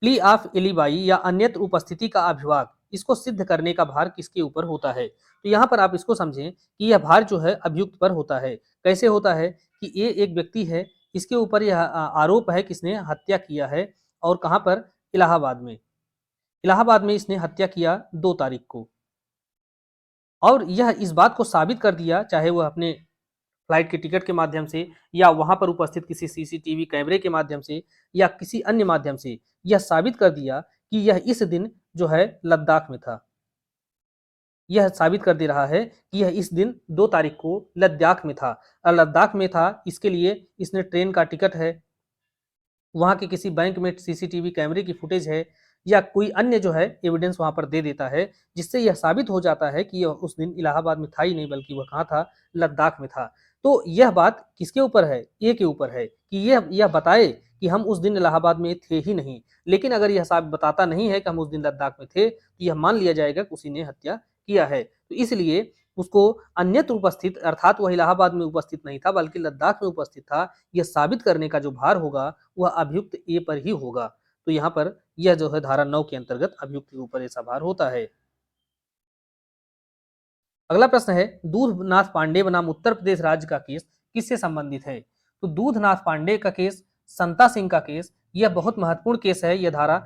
प्ली ऑफ इलीबाई या अन्यत्र उपस्थिति का अभिभाग, इसको सिद्ध करने का भार किसके ऊपर होता है? तो यहाँ पर आप इसको समझें कि यह भार जो है अभियुक्त पर होता है। कैसे होता है कि ये एक व्यक्ति है, इसके ऊपर यह आरोप है कि इसने हत्या किया है, और कहाँ पर? इलाहाबाद में। इलाहाबाद में इसने हत्या किया 2 तारीख को, और यह इस बात को साबित कर दिया, चाहे वह अपने फ्लाइट के टिकट के माध्यम से या वहां पर उपस्थित किसी सीसीटीवी कैमरे के माध्यम से या किसी अन्य माध्यम से, यह साबित कर दिया कि यह इस दिन जो है लद्दाख में था। यह साबित कर दे रहा है कि यह इस दिन 2 तारीख को लद्दाख में था, और लद्दाख में था इसके लिए इसने ट्रेन का टिकट है, वहाँ के किसी बैंक में सीसीटीवी कैमरे की फुटेज है या कोई अन्य जो है एविडेंस वहाँ पर दे देता है, जिससे यह साबित हो जाता है कि यह उस दिन इलाहाबाद में था ही नहीं, बल्कि वह कहाँ था, लद्दाख में था। तो यह बात किसके ऊपर है? ए के ऊपर है कि यह बताए कि हम उस दिन इलाहाबाद में थे ही नहीं। लेकिन अगर यह साहब बताता नहीं है कि हम उस दिन लद्दाख में थे, तो यह मान लिया जाएगा कि उसी ने हत्या किया है। तो इसलिए उसको अन्यत्र उपस्थित, अर्थात वह इलाहाबाद में उपस्थित नहीं था बल्कि लद्दाख में उपस्थित था, यह साबित करने का जो भार होगा वह अभियुक्त ए पर ही होगा। तो यहाँ पर यह जो है धारा 9 के अंतर्गत अभियुक्त के ऊपर ऐसा भार होता है। अगला प्रश्न है, दूधनाथ पांडे बनाम उत्तर प्रदेश राज्य का केस किससे संबंधित है? तो दूधनाथ पांडे का केस, संता सिंह का केस, यह बहुत महत्वपूर्ण केस है। यह धारा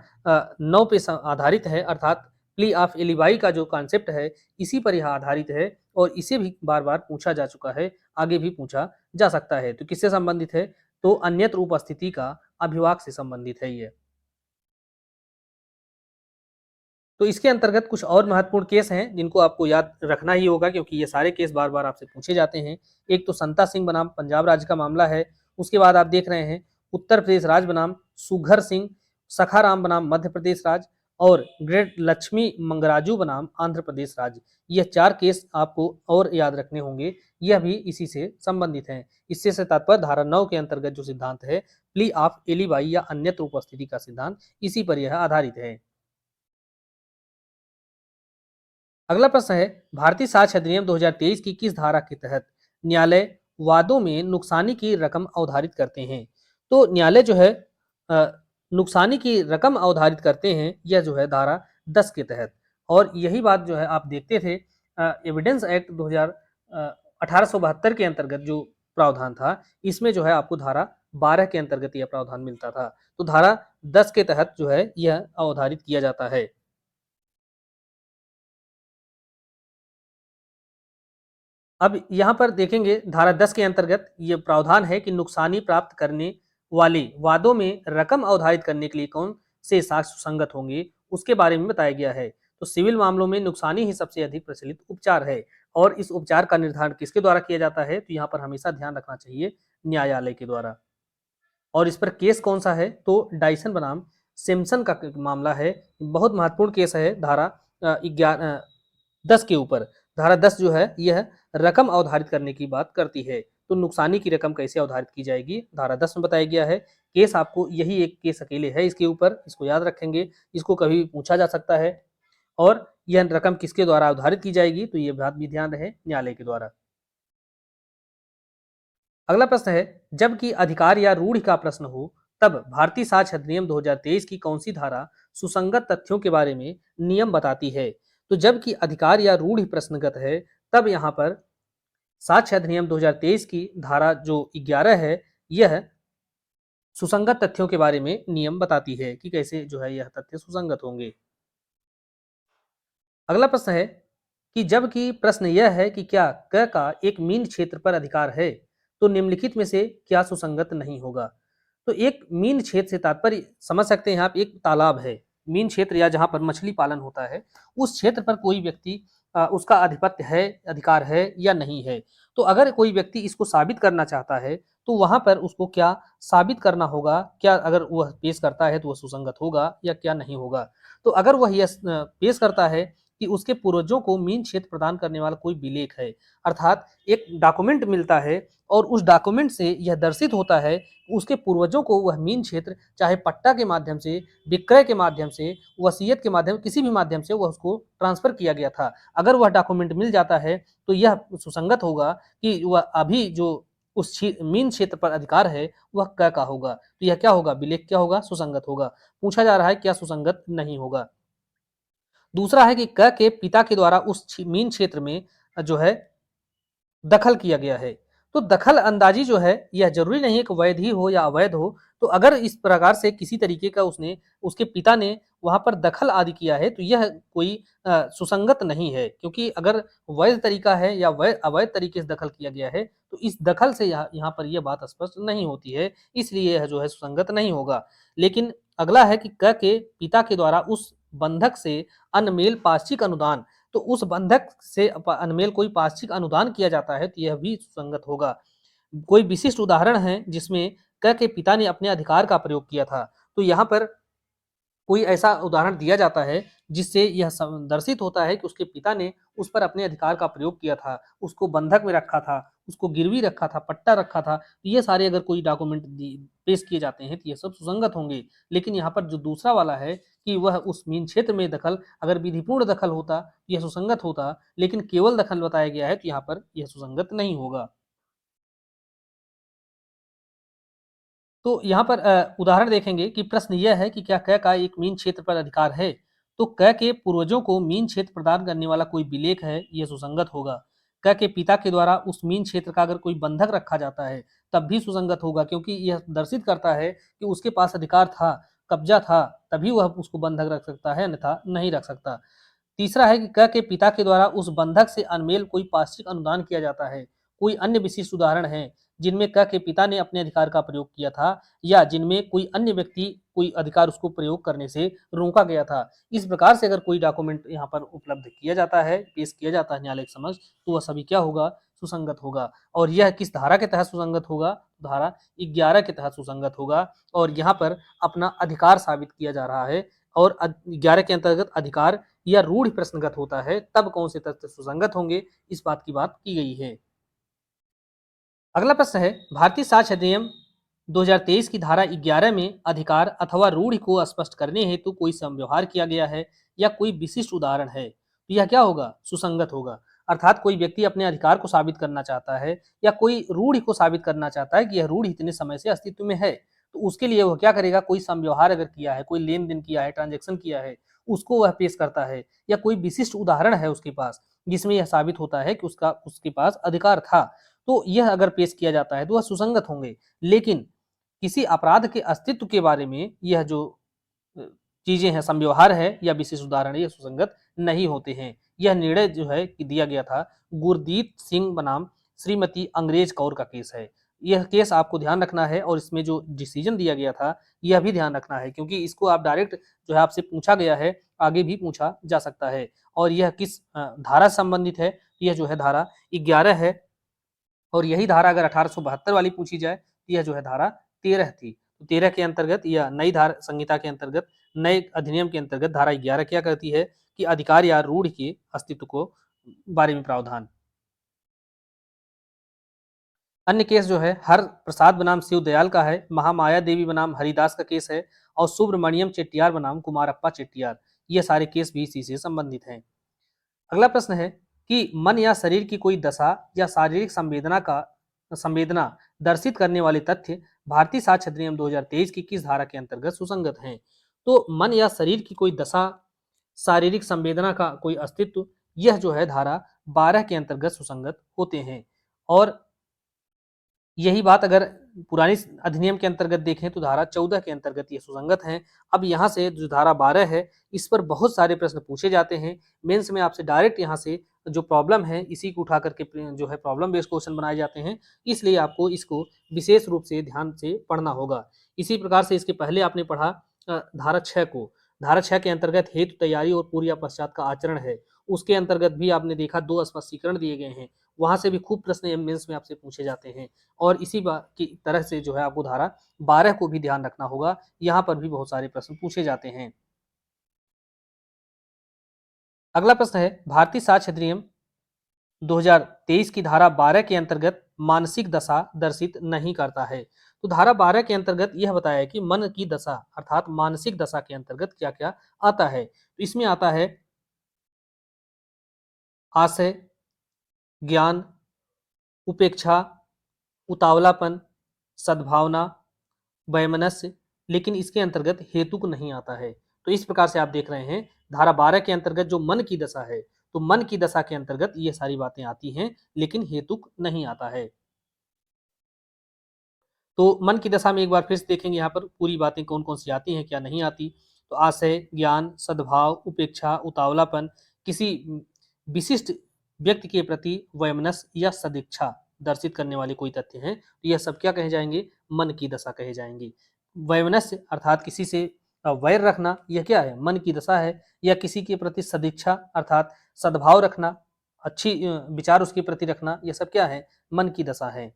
9 पे आधारित है, अर्थात प्ली ऑफ एलिबाई का जो कॉन्सेप्ट है इसी पर यह आधारित है और इसे भी बार बार पूछा जा चुका है, आगे भी पूछा जा सकता है। तो किससे संबंधित है? तो अन्यत्र उपस्थिति का अभिवाक से संबंधित है ये। तो इसके अंतर्गत कुछ और महत्वपूर्ण केस हैं जिनको आपको याद रखना ही होगा, क्योंकि ये सारे केस बार बार आपसे पूछे जाते हैं। एक तो संता सिंह बनाम पंजाब राज्य का मामला है। उसके बाद आप देख रहे हैं उत्तर प्रदेश राज्य बनाम सुघर सिंह, सखाराम बनाम मध्य प्रदेश राज्य और ग्रेट लक्ष्मी मंगराजू बनाम आंध्र प्रदेश राज्य। यह 4 केस आपको और याद रखने होंगे, यह भी इसी से संबंधित हैं। इससे से तात्पर्य धारा 9 के अंतर्गत जो सिद्धांत है प्ली ऑफ एलिबाई या अन्यत्र उपस्थिति का सिद्धांत, इसी पर यह आधारित है। अगला प्रश्न है, भारतीय साक्ष्य अधिनियम 2023 की किस धारा के तहत न्यायालय वादों में नुकसानी की रकम अवधारित करते हैं? तो न्यायालय जो है नुकसानी की रकम अवधारित करते हैं, यह जो है धारा 10 के तहत। और यही बात जो है आप देखते थे एविडेंस एक्ट 1872 के अंतर्गत जो प्रावधान था, इसमें जो है आपको धारा 12 के अंतर्गत यह प्रावधान मिलता था। तो धारा 10 के तहत जो है यह अवधारित किया जाता है। अब यहाँ पर देखेंगे धारा 10 के अंतर्गत ये प्रावधान है कि नुकसानी प्राप्त करने वाले वादों में रकम अवधारित करने के लिए कौन से साक्ष्य सुसंगत होंगे, उसके बारे में बताया गया है। तो सिविल मामलों में नुकसानी ही सबसे अधिक प्रचलित उपचार है और इस उपचार का निर्धारण किसके द्वारा किया जाता है? तो यहाँ पर हमेशा ध्यान रखना चाहिए, न्यायालय के द्वारा। और इस पर केस कौन सा है? तो डाइसन बनाम सिम्पसन का मामला है। बहुत महत्वपूर्ण केस है धारा 10 के ऊपर। धारा 10 जो है यह रकम अवधारित करने की बात करती है। तो नुकसानी की रकम कैसे अवधारित की जाएगी, धारा 10 में बताया गया है। केस आपको यही एक केस अकेले है इसके ऊपर, इसको याद रखेंगे, इसको कभी भी पूछा जा सकता है। और यह रकम किसके द्वारा अवधारित की जाएगी? तो ये बात भी ध्यान रहे, न्यायालय के द्वारा। अगला प्रश्न है, जबकि अधिकार या रूढ़ि का प्रश्न हो तब भारतीय साक्ष्य अधिनियम 2023 की कौन सी धारा सुसंगत तथ्यों के बारे में नियम बताती है? तो जबकि अधिकार या रूढ़ि प्रश्नगत है तब यहाँ पर साक्ष्य अधिनियम 2023 की धारा जो 11 है यह सुसंगत तथ्यों के बारे में नियम बताती है कि कैसे जो है यह तथ्य सुसंगत होंगे। अगला प्रश्न है कि जबकि प्रश्न यह है कि क्या क का एक मीन क्षेत्र पर अधिकार है, तो निम्नलिखित में से क्या सुसंगत नहीं होगा? तो एक मीन क्षेत्र से तात्पर्य समझ सकते हैं आप, एक तालाब है, मीन क्षेत्र या जहां पर मछली पालन होता है, उस क्षेत्र पर कोई व्यक्ति उसका आधिपत्य है, अधिकार है या नहीं है। तो अगर कोई व्यक्ति इसको साबित करना चाहता है तो वहां पर उसको क्या साबित करना होगा, क्या अगर वह पेश करता है तो वह सुसंगत होगा या क्या नहीं होगा? तो अगर वह यह पेश करता है कि उसके पूर्वजों को मीन क्षेत्र प्रदान करने वाला कोई विलेख है, अर्थात एक डॉक्यूमेंट मिलता है और उस डॉक्यूमेंट से यह दर्शित होता है उसके पूर्वजों को वह मीन क्षेत्र चाहे पट्टा के माध्यम से, विक्रय के माध्यम से, वसीयत के माध्यम, किसी भी माध्यम से वह उसको ट्रांसफर किया गया था। अगर वह डॉक्यूमेंट मिल जाता है तो यह सुसंगत होगा कि वह अभी जो उस मीन क्षेत्र पर अधिकार है वह क का होगा। तो यह क्या होगा? विलेख क्या होगा? सुसंगत होगा। पूछा जा रहा है क्या सुसंगत नहीं होगा। दूसरा है कि क के पिता के द्वारा उस मीन क्षेत्र में जो है दखल किया गया है। तो दखल अंदाजी जो है यह जरूरी नहीं है कि वैध ही हो या अवैध हो। तो अगर इस प्रकार से किसी तरीके का उसके पिता ने वहां पर दखल आदि किया है तो यह कोई सुसंगत नहीं है, क्योंकि अगर वैध तरीका है या अवैध तरीके से दखल किया गया है तो इस दखल से यहाँ पर यह बात स्पष्ट नहीं होती है, इसलिए यह जो है सुसंगत नहीं होगा। लेकिन अगला है कि क के पिता के द्वारा उस बंधक से अनमेल पाक्षिक अनुदान, तो उस बंधक से अनमेल कोई पाक्षिक अनुदान किया जाता है तो यह भी सुसंगत होगा। कोई विशिष्ट उदाहरण है जिसमें क के पिता ने अपने अधिकार का प्रयोग किया था। तो यहाँ पर कोई ऐसा उदाहरण दिया जाता है जिससे यह दर्शित होता है कि उसके पिता ने उस पर अपने अधिकार का प्रयोग किया था, उसको बंधक में रखा था, उसको गिरवी रखा था, पट्टा रखा था। ये सारे अगर कोई डॉक्यूमेंट पेश किए जाते हैं तो ये सब सुसंगत होंगे। लेकिन यहाँ पर जो दूसरा वाला है कि वह उस मीन क्षेत्र में दखल अगर विधिपूर्ण दखल होता तो यह सुसंगत होता, लेकिन केवल दखल बताया गया है तो यहाँ पर यह सुसंगत नहीं होगा। तो यहाँ पर उदाहरण देखेंगे कि प्रश्न यह है कि क्या क का एक मीन क्षेत्र पर अधिकार है? तो क के पूर्वजों को मीन क्षेत्र प्रदान करने वाला कोई विलेख है, यह सुसंगत होगा। क के पिता के द्वारा उस मीन क्षेत्र का अगर कोई बंधक रखा जाता है, तब भी सुसंगत होगा, क्योंकि यह दर्शित करता है कि उसके पास अधिकार था, कब्जा था, तभी वह उसको बंधक रख सकता है, अन्यथा नहीं रख सकता। तीसरा है कि क के पिता के द्वारा उस बंधक से अनमेल कोई पाक्षिक अनुदान किया जाता है। कोई अन्य विशिष्ट उदाहरण है जिनमें क के पिता ने अपने अधिकार का प्रयोग किया था या जिनमें कोई अन्य व्यक्ति कोई अधिकार उसको प्रयोग करने से रोका गया था। इस प्रकार से अगर कोई डॉक्यूमेंट यहाँ पर उपलब्ध किया जाता है, पेश किया जाता है न्यायालय के समक्ष, तो वह सभी क्या होगा? सुसंगत होगा। और यह किस धारा के तहत सुसंगत होगा? धारा 11 के तहत सुसंगत होगा। और यहाँ पर अपना अधिकार साबित किया जा रहा है, और 11 के अंतर्गत अधिकार या रूढ़ प्रश्नगत होता है, तब कौन से तथ्य सुसंगत होंगे, इस बात की बात की गई है। अगला प्रश्न है, भारतीय साक्ष्य अधिनियम 2023 की धारा 11 में अधिकार अथवा रूढ़ को स्पष्ट करने हेतु कोई समव्यवहार किया गया है या कोई विशिष्ट उदाहरण है, तो यह क्या होगा? सुसंगत होगा। अर्थात कोई व्यक्ति अपने अधिकार को साबित करना चाहता है या कोई रूढ़ को साबित करना चाहता है कि यह रूढ़ इतने समय से अस्तित्व में है, तो उसके लिए वह क्या करेगा? कोई समव्यवहार अगर किया है, कोई लेन देन किया है, ट्रांजेक्शन किया है, उसको वह पेश करता है, या कोई विशिष्ट उदाहरण है उसके पास जिसमें यह साबित होता है कि उसके पास अधिकार था, तो यह अगर पेश किया जाता है तो वह सुसंगत होंगे। लेकिन किसी अपराध के अस्तित्व के बारे में यह जो अ, चीजें हैं, समव्यवहार है या विशेष उदाहरण है, ये सुसंगत नहीं होते हैं। यह निर्णय जो है कि दिया गया था गुरदीप सिंह बनाम श्रीमती अंग्रेज कौर का केस है। यह केस आपको ध्यान रखना है, और इसमें जो डिसीजन दिया गया था यह भी ध्यान रखना है, क्योंकि इसको आप डायरेक्ट जो है आपसे पूछा गया है, आगे भी पूछा जा सकता है। और यह किस धारा से संबंधित है? यह जो है धारा 11 है, और यही धारा अगर 1872 वाली पूछी जाए तो यह जो है धारा 13 थी। तो 13 के अंतर्गत या नई धारा संहिता के अंतर्गत, नए अधिनियम के अंतर्गत धारा 11 क्या करती है कि अधिकार या रूढ़ के अस्तित्व को बारे में प्रावधान। अन्य केस जो है हर प्रसाद बनाम शिव दयाल का है, महामाया देवी बनाम हरिदास का केस है, और सुब्रमण्यम चेट्टियार बनाम कुमारप्पा चेट्टियार, ये सारे केस भी इसी से संबंधित हैं। अगला प्रश्न है कि मन या शरीर की कोई दशा या शारीरिक संवेदना दर्शित करने वाले तथ्य भारतीय साक्ष्य अधिनियम 2023 की किस धारा के अंतर्गत सुसंगत हैं? तो मन या शरीर की कोई दशा, शारीरिक संवेदना का कोई अस्तित्व, यह जो है धारा 12 के अंतर्गत सुसंगत होते हैं। और यही बात अगर पुरानी अधिनियम के अंतर्गत देखें तो धारा 14 के अंतर्गत ये सुसंगत हैं। अब यहाँ से जो धारा 12 है, इस पर बहुत सारे प्रश्न पूछे जाते हैं। मेंस में आपसे डायरेक्ट यहाँ से जो प्रॉब्लम है इसी को उठा करके जो है प्रॉब्लम बेस्ड क्वेश्चन बनाए जाते हैं, इसलिए आपको इसको विशेष रूप से ध्यान से पढ़ना होगा। इसी प्रकार से इसके पहले आपने पढ़ा धारा 6 को। धारा 6 के अंतर्गत हेतु, तैयारी और पूर्व या पश्चात का आचरण है, उसके अंतर्गत भी आपने देखा 2 स्पष्टीकरण दिए गए हैं, वहां से भी खूब प्रश्न मेंस में आपसे पूछे जाते हैं। और इसी की तरह से जो है आपको धारा 12 को भी ध्यान रखना होगा, यहाँ पर भी बहुत सारे प्रश्न पूछे जाते हैं। अगला प्रश्न है, भारतीय साक्ष्य अधिनियम 2023 की धारा 12 के अंतर्गत मानसिक दशा दर्शित नहीं करता है। तो धारा 12 के अंतर्गत यह बताया कि मन की दशा अर्थात मानसिक दशा के अंतर्गत क्या क्या आता है। तो इसमें आता है आशय, ज्ञान, उपेक्षा, उतावलापन, सद्भावना, वैमनस्य, लेकिन इसके अंतर्गत हेतुक नहीं आता है। तो इस प्रकार से आप देख रहे हैं धारा 12 के अंतर्गत जो मन की दशा है, तो मन की दशा के अंतर्गत ये सारी बातें आती हैं, लेकिन हेतुक नहीं आता है। तो मन की दशा में एक बार फिर से देखेंगे यहाँ पर पूरी बातें कौन कौन सी आती हैं, क्या नहीं आती। तो आशय, ज्ञान, सद्भाव, उपेक्षा, उतावलापन, किसी विशिष्ट व्यक्ति के प्रति वैमनस्य या सदिच्छा दर्शित करने वाले कोई तथ्य हैं, तो यह सब क्या कहे जाएंगे? मन की दशा कहे जाएंगे। वैमनस्य अर्थात किसी से वैर रखना, यह क्या है? मन की दशा है। या किसी के प्रति सदिच्छा अर्थात सद्भाव रखना, अच्छी विचार उसके प्रति रखना, यह सब क्या है? मन की दशा है।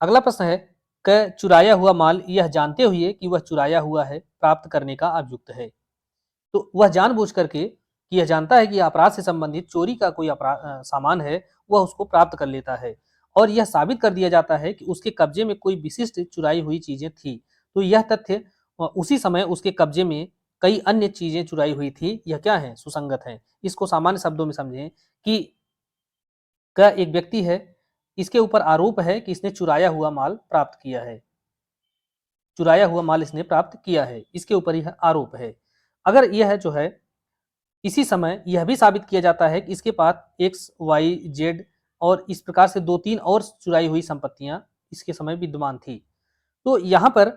अगला प्रश्न है, क चुराया हुआ माल यह जानते हुए कि वह चुराया हुआ है प्राप्त करने का अभियुक्त है। तो वह जानबूझ करके कि यह जानता है कि अपराध से संबंधित चोरी का कोई सामान है, वह उसको प्राप्त कर लेता है और यह साबित कर दिया जाता है कि उसके कब्जे में कोई विशिष्ट चुराई हुई चीजें थी। तो यह तथ्य उसी समय उसके कब्जे में कई अन्य चीजें चुराई हुई थी, यह क्या है? सुसंगत है। इसको सामान्य शब्दों में समझें कि का एक व्यक्ति है, इसके ऊपर आरोप है कि इसने चुराया हुआ माल प्राप्त किया है। चुराया हुआ माल इसने प्राप्त किया है, इसके ऊपर यह आरोप है। अगर यह जो है इसी समय यह भी साबित किया जाता है कि इसके पास एक्स वाई जेड और इस प्रकार से 2-3 और चुराई हुई संपत्तियां इसके समय विद्यमान थी। तो यहां पर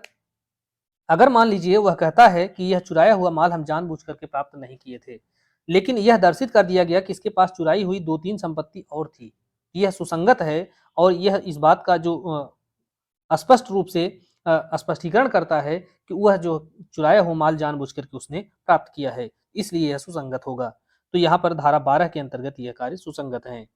अगर मान लीजिए वह कहता है कि यह चुराया हुआ माल हम जानबूझ करके प्राप्त नहीं किए थे, लेकिन यह दर्शित कर दिया गया कि इसके पास चुराई हुई 2-3 संपत्ति और थी, यह सुसंगत है और यह इस बात का जो स्पष्ट रूप से स्पष्टीकरण करता है कि वह जो चुराया हुआ माल जानबूझ करके उसने प्राप्त किया है, इसलिए यह सुसंगत होगा। तो यहाँ पर धारा 12 के अंतर्गत यह कार्य सुसंगत है।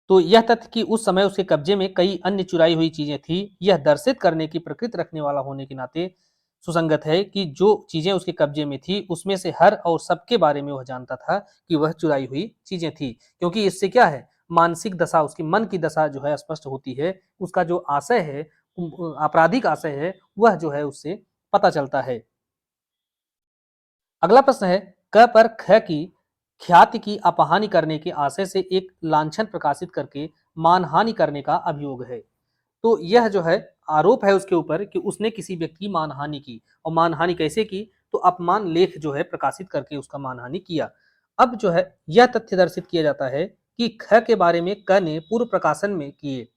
तो यह तथ्य कि उस समय उसके कब्जे में कई अन्य चुराई हुई चीजें थी, यह दर्शित करने की प्रकृति रखने वाला होने के नाते सुसंगत है कि जो चीजें उसके कब्जे में थी उसमें से हर और सबके बारे में वह जानता था कि वह चुराई हुई चीजें थी, क्योंकि इससे क्या है, मानसिक दशा, उसकी मन की दशा जो है स्पष्ट होती है, उसका जो आशय है, आपराधिक आशय है, वह जो है उससे पता चलता है। अगला प्रश्न है, क पर ख की ख्याति की अपहानि करने के आशय से एक लांछन प्रकाशित करके मानहानि करने का अभियोग है। तो यह जो है आरोप है उसके ऊपर कि उसने किसी व्यक्ति की मानहानि की, और मानहानि कैसे की? तो अपमान लेख जो है प्रकाशित करके उसका मानहानि किया। अब जो है यह तथ्य दर्शित किया जाता है कि ख के बारे में क ने पूर्व प्रकाशन में किए,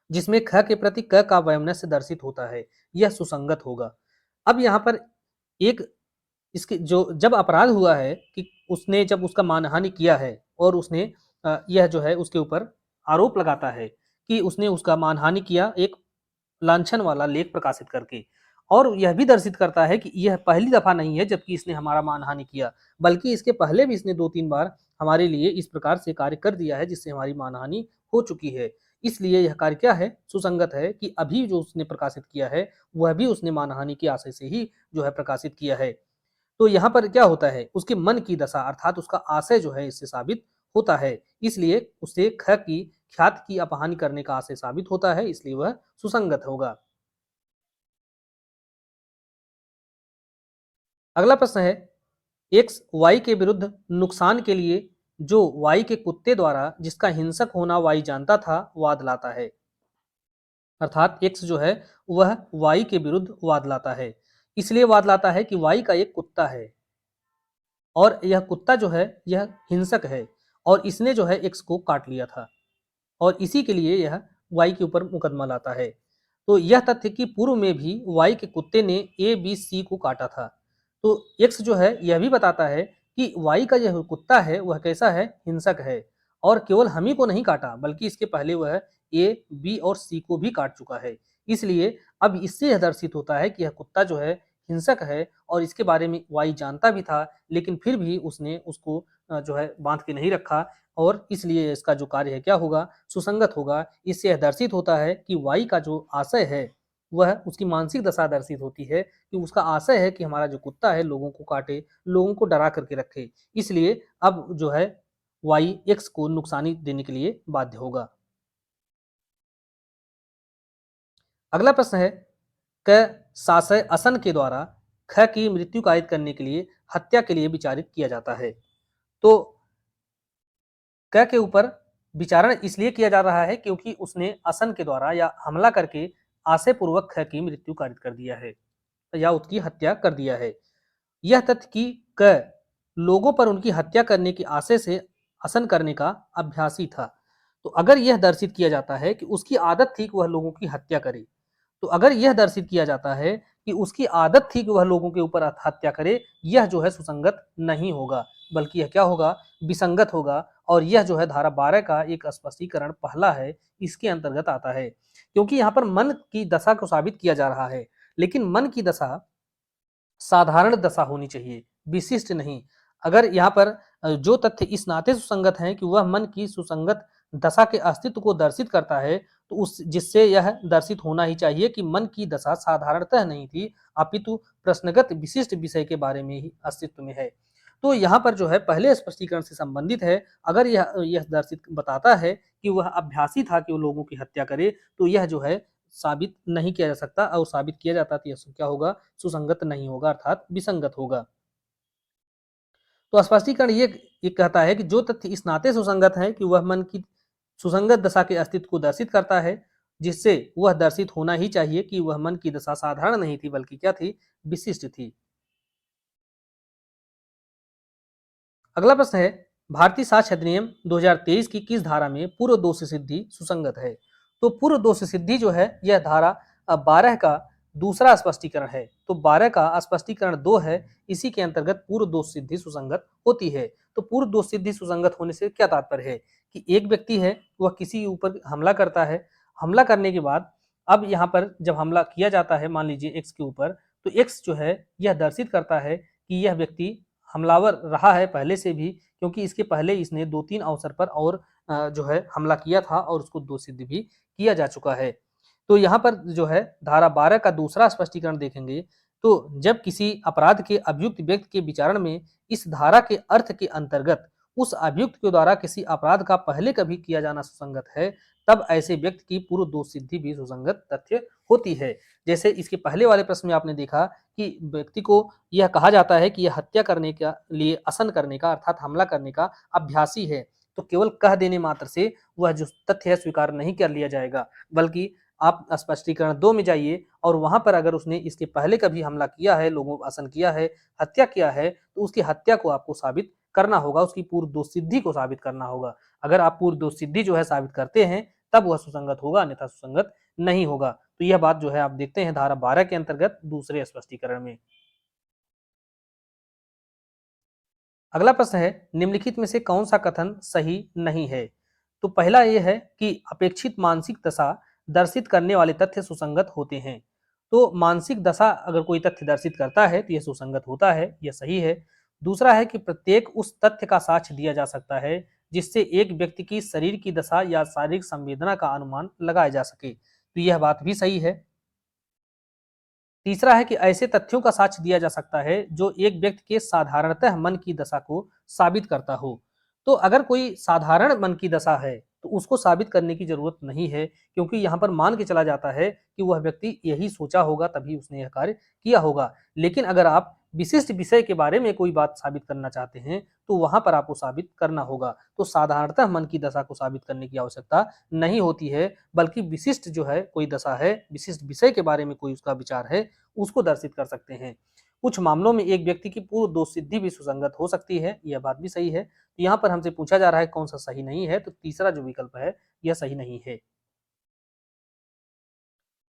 जिसमें ख के प्रति क का वैमनस्य दर्शित होता है, यह सुसंगत होगा। अब यहाँ पर एक इसके जो जब अपराध हुआ है कि उसने जब उसका मानहानि किया है और उसने यह जो है उसके ऊपर आरोप लगाता है कि उसने उसका मानहानि किया एक लांछन वाला लेख प्रकाशित करके, और यह भी दर्शित करता है कि यह पहली दफा नहीं है जबकि इसने हमारा मानहानि किया, बल्कि इसके पहले भी इसने 2-3 बार हमारे लिए इस प्रकार से कार्य कर दिया है जिससे हमारी मानहानि हो चुकी है। इसलिए यह कार्य क्या है? सुसंगत है कि अभी जो उसने प्रकाशित किया है वह भी उसने मानहानि के आशय से ही जो है प्रकाशित किया है। तो यहाँ पर क्या होता है, उसके मन की दशा अर्थात उसका आशय जो है इससे साबित होता है, इसलिए उसे ख की ख्याति की अपहानि करने का आशय साबित होता है, इसलिए वह सुसंगत होगा। अगला प्रश्न है, एक्स वाई के विरुद्ध नुकसान के लिए जो वाई के कुत्ते द्वारा जिसका हिंसक होना वाई जानता था वाद लाता है। अर्थात एक्स जो है वह वाई के विरुद्ध वाद लाता है, इसलिए वाद लाता है कि वाई का एक कुत्ता है और यह कुत्ता जो है यह हिंसक है और इसने जो है एक्स को काट लिया था और इसी के लिए यह वाई के ऊपर मुकदमा लाता है। तो यह तथ्य कि पूर्व में भी वाई के कुत्ते ने ए बी सी को काटा था, तो एक्स जो है यह भी बताता है कि वाई का यह कुत्ता है वह कैसा है, हिंसक है और केवल हम ही को नहीं काटा बल्कि इसके पहले वह ए बी और सी को भी काट चुका है। इसलिए अब इससे यह दर्शित होता है कि यह कुत्ता जो है हिंसक है और इसके बारे में वाई जानता भी था, लेकिन फिर भी उसने उसको जो है बांध के नहीं रखा और इसलिए इसका जो कार्य है क्या होगा, सुसंगत होगा। इससे यह दर्शित होता है कि वाई का जो आशय है वह उसकी मानसिक दशा दर्शित होती है कि उसका आशय है कि हमारा जो कुत्ता है लोगों को काटे, लोगों को डरा करके रखे, इसलिए अब जो है वाई एक्स को नुकसानी देने के लिए बाध्य होगा। अगला प्रश्न है, क साशय असन के द्वारा ख की मृत्यु कायित करने के लिए हत्या के लिए विचारित किया जाता है। तो क के ऊपर विचारण इसलिए किया जा रहा है क्योंकि उसने असन के द्वारा या हमला करके आशय पूर्वक ख की मृत्यु कारित कर दिया है या उसकी हत्या कर दिया है। यह तथ्य कि क लोगों पर उनकी हत्या करने की आशय से असन करने का अभ्यासी था। तो अगर यह दर्शित किया जाता है कि उसकी आदत थी कि वह लोगों की हत्या करे, तो अगर यह दर्शित किया जाता है कि उसकी आदत थी कि वह लोगों के ऊपर हत्या करे, यह जो है सुसंगत नहीं होगा, बल्कि यह क्या होगा, विसंगत होगा। और यह जो है धारा 12 का एक स्पष्टीकरण पहला है, इसके अंतर्गत आता है, क्योंकि यहाँ पर मन की दशा को साबित किया जा रहा है, लेकिन मन की दशा साधारण दशा होनी चाहिए, विशिष्ट नहीं। अगर यहाँ पर जो तथ्य इस नाते सुसंगत हैं कि वह मन की सुसंगत दशा के अस्तित्व को दर्शित करता है, तो उस जिससे यह दर्शित होना ही चाहिए कि मन की दशा साधारणतः नहीं थी, अपितु प्रश्नगत विशिष्ट विषय के बारे में ही अस्तित्व में है। तो यहाँ पर जो है पहले स्पष्टीकरण से संबंधित है। अगर यह दर्शित बताता है कि वह अभ्यासी था कि वो लोगों की हत्या करे, तो यह जो है साबित नहीं किया जा सकता, और साबित किया जाता तो यह क्या होगा, सुसंगत नहीं होगा, अर्थात विसंगत होगा। तो स्पष्टीकरण ये कहता है कि जो तथ्य इस नाते सुसंगत है कि वह मन की सुसंगत दशा के अस्तित्व को दर्शित करता है, जिससे वह दर्शित होना ही चाहिए कि वह मन की दशा साधारण नहीं थी, बल्कि क्या थी, विशिष्ट थी। अगला प्रश्न है, भारतीय साक्ष्य अधिनियम 2023 की किस धारा में पूर्व दोष सिद्धि सुसंगत है? तो पूर्व दोष सिद्धि जो है यह धारा 12 का दूसरा स्पष्टीकरण है। तो 12 का स्पष्टीकरण 2 है, इसी के अंतर्गत पूर्व दोष सिद्धि सुसंगत होती है। तो पूर्व दोष सिद्धि सुसंगत होने से क्या तात्पर्य है कि एक व्यक्ति है, वह किसी ऊपर हमला करता है, हमला करने के बाद अब यहाँ पर जब हमला किया जाता है, मान लीजिए एक्स के ऊपर, तो एक्स जो है यह दर्शित करता है कि यह व्यक्ति हमलावर रहा है पहले से भी, क्योंकि इसके पहले इसने 2-3 अवसर पर और जो है हमला किया था और उसको दोष सिद्ध भी किया जा चुका है। तो यहाँ पर जो है धारा 12 का दूसरा स्पष्टीकरण देखेंगे, तो जब किसी अपराध के अभियुक्त व्यक्ति के विचारण में इस धारा के अर्थ के अंतर्गत उस अभियुक्त के द्वारा किसी अपराध का पहले कभी किया जाना सुसंगत है, तब ऐसे व्यक्ति की पूर्व दोष सिद्धि भी सुसंगत तथ्य होती है। जैसे इसके पहले वाले प्रश्न में आपने देखा कि व्यक्ति को यह कहा जाता है कि यह हत्या करने के लिए असन करने का, अर्थात हमला करने का अभ्यासी है, तो केवल कह देने मात्र से वह जो तथ्य है स्वीकार नहीं कर लिया जाएगा, बल्कि आप स्पष्टीकरण 2 में जाइए और वहां पर अगर उसने इसके पहले कभी हमला किया है, लोगों को असन किया है, हत्या किया है, तो उसकी हत्या को आपको साबित करना होगा, उसकी पूर्व दोष सिद्धि को साबित करना होगा। अगर आप पूर्व दोष सिद्धि जो है साबित करते हैं, तब वह सुसंगत होगा, अन्यथा सुसंगत नहीं होगा। तो यह बात जो है आप देखते हैं धारा 12 के अंतर्गत दूसरे स्पष्टीकरण में। अगला प्रश्न है, निम्नलिखित में से कौन सा कथन सही नहीं है? तो पहला यह है कि अपेक्षित मानसिक दशा दर्शित करने वाले तथ्य सुसंगत होते हैं। तो मानसिक दशा अगर कोई तथ्य दर्शित करता है तो यह सुसंगत होता है, यह सही है। दूसरा है कि प्रत्येक उस तथ्य का साक्ष्य दिया जा सकता है जिससे एक व्यक्ति की शरीर की दशा या शारीरिक संवेदना का अनुमान लगाया जा सके, तो यह बात भी सही है। तीसरा है कि ऐसे तथ्यों का साक्ष्य दिया जा सकता है जो एक व्यक्ति के साधारणतः मन की दशा को साबित करता हो। तो अगर कोई साधारण मन की दशा है तो उसको साबित करने की जरूरत नहीं है, क्योंकि यहाँ पर मान के चला जाता है कि वह व्यक्ति यही सोचा होगा तभी उसने यह कार्य किया होगा। लेकिन अगर आप विशिष्ट विषय के बारे में कोई बात साबित करना चाहते हैं तो वहां पर आपको साबित करना होगा। तो साधारणतः मन की दशा को साबित करने की आवश्यकता नहीं होती है, बल्कि विशिष्ट जो है कोई दशा है, विशिष्ट विषय के बारे में कोई उसका विचार है, उसको दर्शित कर सकते हैं। कुछ मामलों में एक व्यक्ति की पूर्व दोष सिद्धि भी सुसंगत हो सकती है, यह बात भी सही है। तो यहाँ पर हमसे पूछा जा रहा है कौन सा सही नहीं है, तो तीसरा जो विकल्प है यह सही नहीं है।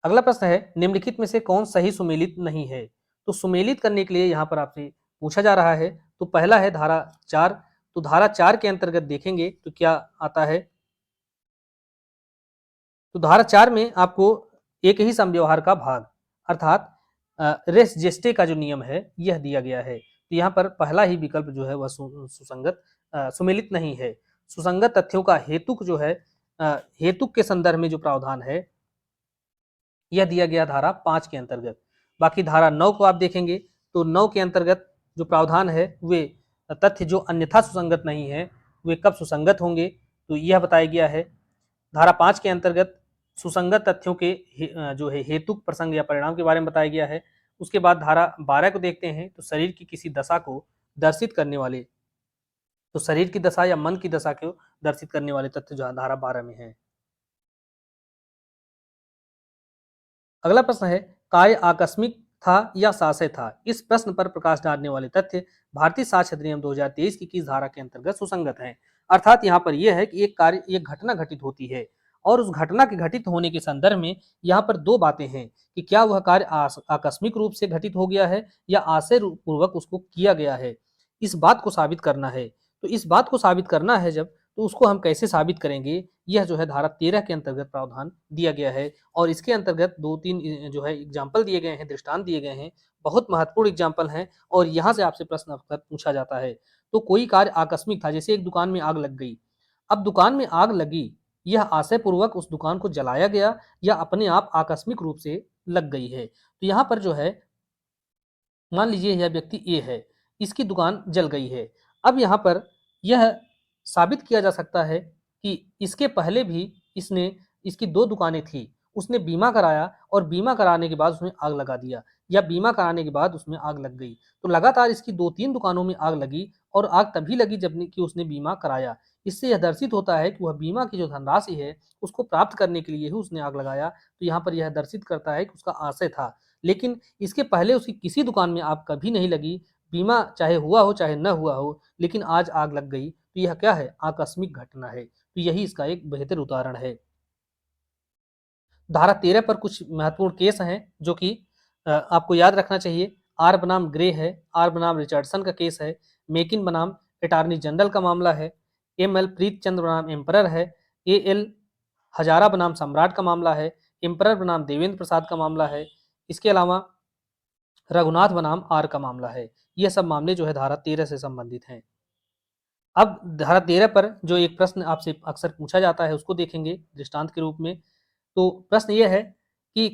अगला प्रश्न है, निम्नलिखित में से कौन सही सुमेलित नहीं है? तो सुमेलित करने के लिए यहाँ पर आपसे पूछा जा रहा है, तो पहला है धारा 4। तो धारा 4 के अंतर्गत देखेंगे तो क्या आता है, तो धारा 4 में आपको एक ही समव्यवहार का भाग, अर्थात रेस जेस्टे का जो नियम है यह दिया गया है। तो यहाँ पर पहला ही विकल्प जो है वह सुसंगत सुमेलित नहीं है। सुसंगत तथ्यों का हेतुक जो है, हेतुक के संदर्भ में जो प्रावधान है यह दिया गया धारा 5 के अंतर्गत। बाकी धारा 9 को आप देखेंगे तो 9 के अंतर्गत जो प्रावधान है वे तथ्य जो अन्यथा सुसंगत नहीं है वे कब सुसंगत होंगे, तो यह बताया गया है। धारा 5 के अंतर्गत सुसंगत तथ्यों के जो है हेतुक प्रसंग या परिणाम के बारे में बताया गया है। उसके बाद धारा 12 को देखते हैं, तो शरीर की किसी दशा को दर्शित करने वाले, तो शरीर की दशा या मन की दशा को दर्शित करने वाले तथ्य जो धारा 12 में है। अगला प्रश्न है, कार्य आकस्मिक था या साशय था? इस प्रश्न पर प्रकाश डालने वाले तथ्य भारतीय साक्ष्य अधिनियम 2023 की किस धारा के अंतर्गत सुसंगत है? अर्थात यहाँ पर यह है कि एक घटना घटित होती है और उस घटना के घटित होने के संदर्भ में यहाँ पर दो बातें हैं कि क्या वह कार्य आकस्मिक रूप से घटित हो गया है या आशय पूर्वक उसको किया गया है, इस बात को साबित करना है। तो इस बात को साबित करना है जब, तो उसको हम कैसे साबित करेंगे, यह जो है धारा 13 के अंतर्गत प्रावधान दिया गया है। और इसके अंतर्गत 2-3 जो है एग्जाम्पल दिए गए हैं, दृष्टांत दिए गए हैं, बहुत महत्वपूर्ण एग्जाम्पल हैं और यहाँ से आपसे प्रश्न अक्सर पूछा जाता है। तो कोई कार्य आकस्मिक था, जैसे एक दुकान में आग लग गई, अब दुकान में आग लगी, यह आशयपूर्वक उस दुकान को जलाया गया या अपने आप आकस्मिक रूप से लग गई है। तो यहाँ पर जो है, मान लीजिए यह व्यक्ति ए है, इसकी दुकान जल गई है। अब यहाँ पर यह साबित किया जा सकता है कि इसके पहले भी इसने इसकी 2 दुकानें थी, उसने बीमा कराया और बीमा कराने के बाद उसमें आग लगा दिया या बीमा कराने के बाद उसमें आग लग गई। तो लगातार इसकी 2-3 दुकानों में आग लगी और आग तभी लगी जब कि उसने बीमा कराया। इससे यह दर्शित होता है कि वह बीमा की जो धनराशि है, उसको प्राप्त करने के लिए ही उसने आग लगाया। तो यहाँ पर यह दर्शित करता है कि उसका आशय था। लेकिन इसके पहले उसकी किसी दुकान में आग कभी नहीं लगी, बीमा चाहे हुआ हो चाहे न हुआ हो, लेकिन आज आग लग गई। तो यह क्या है? आकस्मिक घटना है। तो यही इसका एक बेहतर उदाहरण है। धारा 13 पर कुछ महत्वपूर्ण केस हैं जो कि आपको याद रखना चाहिए। आर बनाम ग्रे है, आर बनाम रिचर्डसन का केस है, मेकिन बनाम अटॉर्नी जनरल का मामला है, एम एल प्रीतचंद्र बनाम एम्परर है, ए एल हजारा बनाम सम्राट का मामला है, एम्परर बनाम देवेंद्र प्रसाद का मामला है। इसके अलावा रघुनाथ बनाम आर का मामला है। यह सब मामले जो है धारा 13 से संबंधित हैं। अब धारा 13 पर जो एक प्रश्न आपसे अक्सर पूछा जाता है उसको देखेंगे दृष्टांत के रूप में। तो प्रश्न यह है कि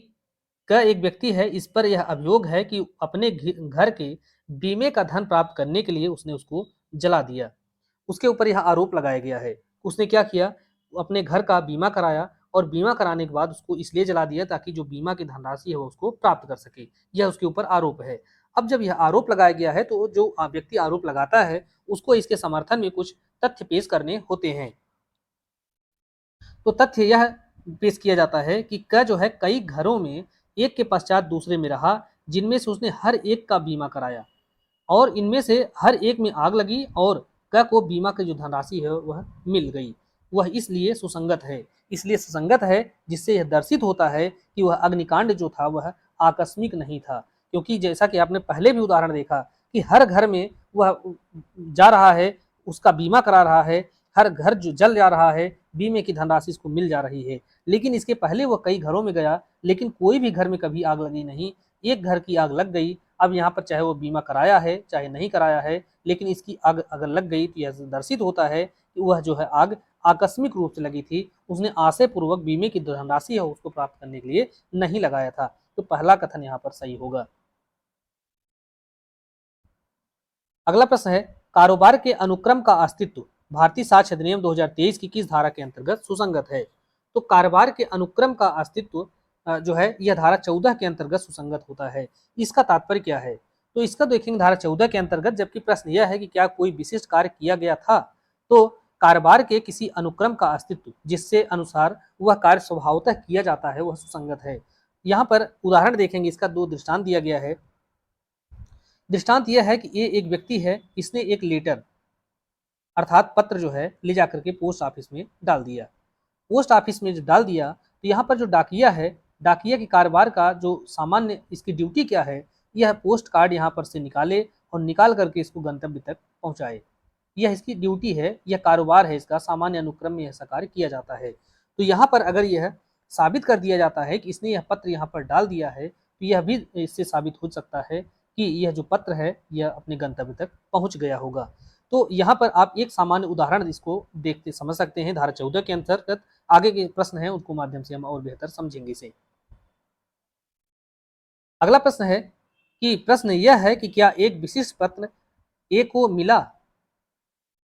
क्या एक व्यक्ति है, इस पर यह अभियोग है कि अपने घर के बीमे का धन प्राप्त करने के लिए उसने उसको जला दिया। उसके ऊपर यह आरोप लगाया गया है। उसने क्या किया? अपने घर का बीमा कराया और बीमा कराने के बाद उसको इसलिए जला दिया ताकि जो बीमा की धनराशि है वो उसको प्राप्त कर सके। यह उसके ऊपर आरोप है। अब जब यह आरोप लगाया गया है तो जो व्यक्ति आरोप लगाता है उसको इसके समर्थन में कुछ तथ्य पेश करने होते हैं। तो तथ्य यह पेश किया जाता है कि क जो है कई घरों में एक के पश्चात दूसरे में रहा, जिनमें से उसने हर एक का बीमा कराया और इनमें से हर एक में आग लगी और क को बीमा की जो धनराशि है वह मिल गई। वह इसलिए सुसंगत है। इसलिए सुसंगत है जिससे यह दर्शित होता है कि वह अग्निकांड जो था वह आकस्मिक नहीं था। क्योंकि जैसा कि आपने पहले भी उदाहरण देखा कि हर घर में वह जा रहा है, उसका बीमा करा रहा है, हर घर जो जल जा रहा है बीमे की धनराशि इसको मिल जा रही है। लेकिन इसके पहले वह कई घरों में गया, लेकिन कोई भी घर में कभी आग लगी नहीं। एक घर की आग लग गई। अब यहाँ पर चाहे वो बीमा कराया है चाहे नहीं कराया है, लेकिन इसकी आग अगर लग गई तो यह दर्शित होता है कि वह जो है आग आकस्मिक रूप से लगी थी। उसने आशयपूर्वक बीमे की धनराशि है उसको प्राप्त करने के लिए नहीं लगाया था। तो पहला कथन यहाँ पर सही होगा। अगला प्रश्न है, कारोबार के अनुक्रम का अस्तित्व भारतीय साक्ष्य अधिनियम 2023 की किस धारा के अंतर्गत सुसंगत है? तो कारोबार के अनुक्रम का अस्तित्व जो है यह धारा 14 के अंतर्गत सुसंगत होता है। इसका तात्पर्य क्या है? तो इसका देखेंगे धारा 14 के अंतर्गत, जबकि प्रश्न यह है कि क्या कोई विशिष्ट कार्य किया गया था, तो कारोबार के किसी अनुक्रम का अस्तित्व जिससे अनुसार वह कार्य स्वभावतः किया जाता है वह सुसंगत है। यहाँ पर उदाहरण देखेंगे, इसका 2 दृष्टांत दिया गया है। दृष्टांत यह है कि ये एक व्यक्ति है, इसने एक लेटर अर्थात पत्र जो है ले जाकर के पोस्ट ऑफिस में डाल दिया। पोस्ट ऑफिस में जो डाल दिया तो यहाँ पर जो डाकिया है, डाकिया के कारोबार का जो सामान्य इसकी ड्यूटी क्या है, यह पोस्ट कार्ड यहाँ पर से निकाले और निकाल करके इसको गंतव्य तक पहुँचाए। यह इसकी ड्यूटी है, यह कारोबार है इसका, सामान्य अनुक्रम में ऐसा कार्य किया जाता है। तो यहाँ पर अगर यह साबित कर दिया जाता है कि इसने यह पत्र यहाँ पर डाल दिया है, तो यह भी इससे साबित हो सकता है कि यह जो पत्र है यह अपने गंतव्य तक पहुँच गया होगा। तो यहाँ पर आप एक सामान्य उदाहरण इसको देखते समझ सकते हैं धारा 14 के अंतर्गत। आगे के प्रश्न हैं उनको माध्यम से हम और बेहतर समझेंगे इसे। अगला प्रश्न है कि प्रश्न यह है कि क्या एक विशिष्ट पत्र ए को मिला?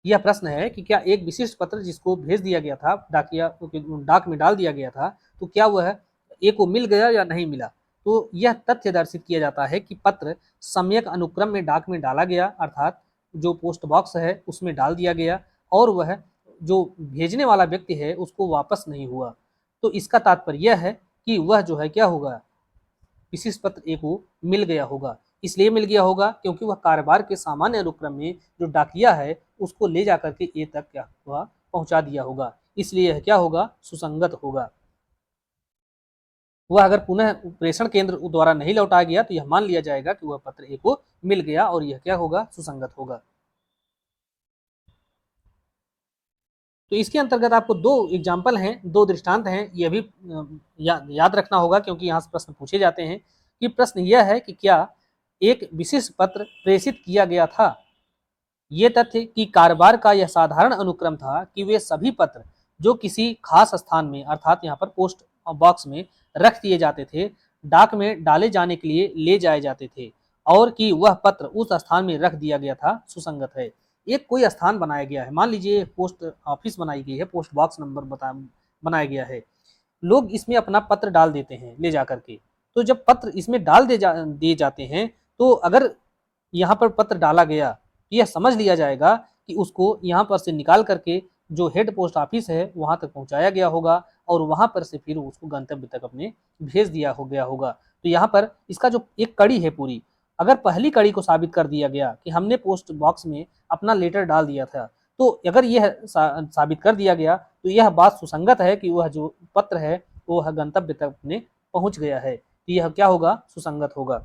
यह प्रश्न है कि क्या एक विशिष्ट पत्र जिसको भेज दिया गया था, डाकिया डाक में डाल दिया गया था, तो क्या वह ए को मिल गया या नहीं मिला? तो यह तथ्य दर्शित किया जाता है कि पत्र सम्यक अनुक्रम में डाक में डाला गया, अर्थात जो पोस्ट बॉक्स है उसमें डाल दिया गया और वह जो भेजने वाला व्यक्ति है उसको वापस नहीं हुआ। तो इसका तात्पर्य यह है कि वह जो है क्या होगा, विशिष्ट पत्र ए को मिल गया होगा। इसलिए मिल गया होगा क्योंकि वह कारोबार के सामान्य अनुक्रम में जो डाकिया है उसको ले जाकर के ए तक क्या हुआ, पहुंचा दिया होगा। इसलिए यह क्या होगा, सुसंगत होगा। वह अगर पुनः प्रेषण केंद्र द्वारा नहीं लौटाया गया तो यह मान लिया जाएगा कि वह पत्र ए को मिल गया और यह क्या होगा, सुसंगत होगा। तो इसके अंतर्गत आपको 2 एग्जाम्पल हैं, 2 दृष्टांत हैं, यह भी याद रखना होगा क्योंकि यहाँ से प्रश्न पूछे जाते हैं। कि प्रश्न यह है कि क्या एक विशिष्ट पत्र प्रेषित किया गया था ये तथ्य कि कारोबार का यह साधारण अनुक्रम था कि वे सभी पत्र जो किसी खास स्थान में अर्थात यहाँ पर पोस्ट बॉक्स में रख दिए जाते थे, डाक में डाले जाने के लिए ले जाए जाते थे, और कि वह पत्र उस स्थान में रख दिया गया था, सुसंगत है। एक कोई स्थान बनाया गया है, मान लीजिए पोस्ट ऑफिस बनाई गई है, पोस्ट बॉक्स नंबर बनाया गया है, लोग इसमें अपना पत्र डाल देते हैं ले जा करके। तो जब पत्र इसमें डाल दिए जाते हैं, तो अगर यहाँ पर पत्र डाला गया, यह समझ लिया जाएगा कि उसको यहाँ पर से निकाल करके जो हेड पोस्ट ऑफिस है वहां तक पहुंचाया गया होगा, और वहां पर से फिर उसको गंतव्य तक अपने भेज दिया हो गया होगा। तो यहाँ पर इसका जो एक कड़ी है पूरी, अगर पहली कड़ी को साबित कर दिया गया कि हमने पोस्ट बॉक्स में अपना लेटर डाल दिया था, तो अगर यह साबित कर दिया गया तो यह बात सुसंगत है कि वह जो पत्र है वह गंतव्य तक अपने पहुंच गया है, तो यह क्या होगा, सुसंगत होगा।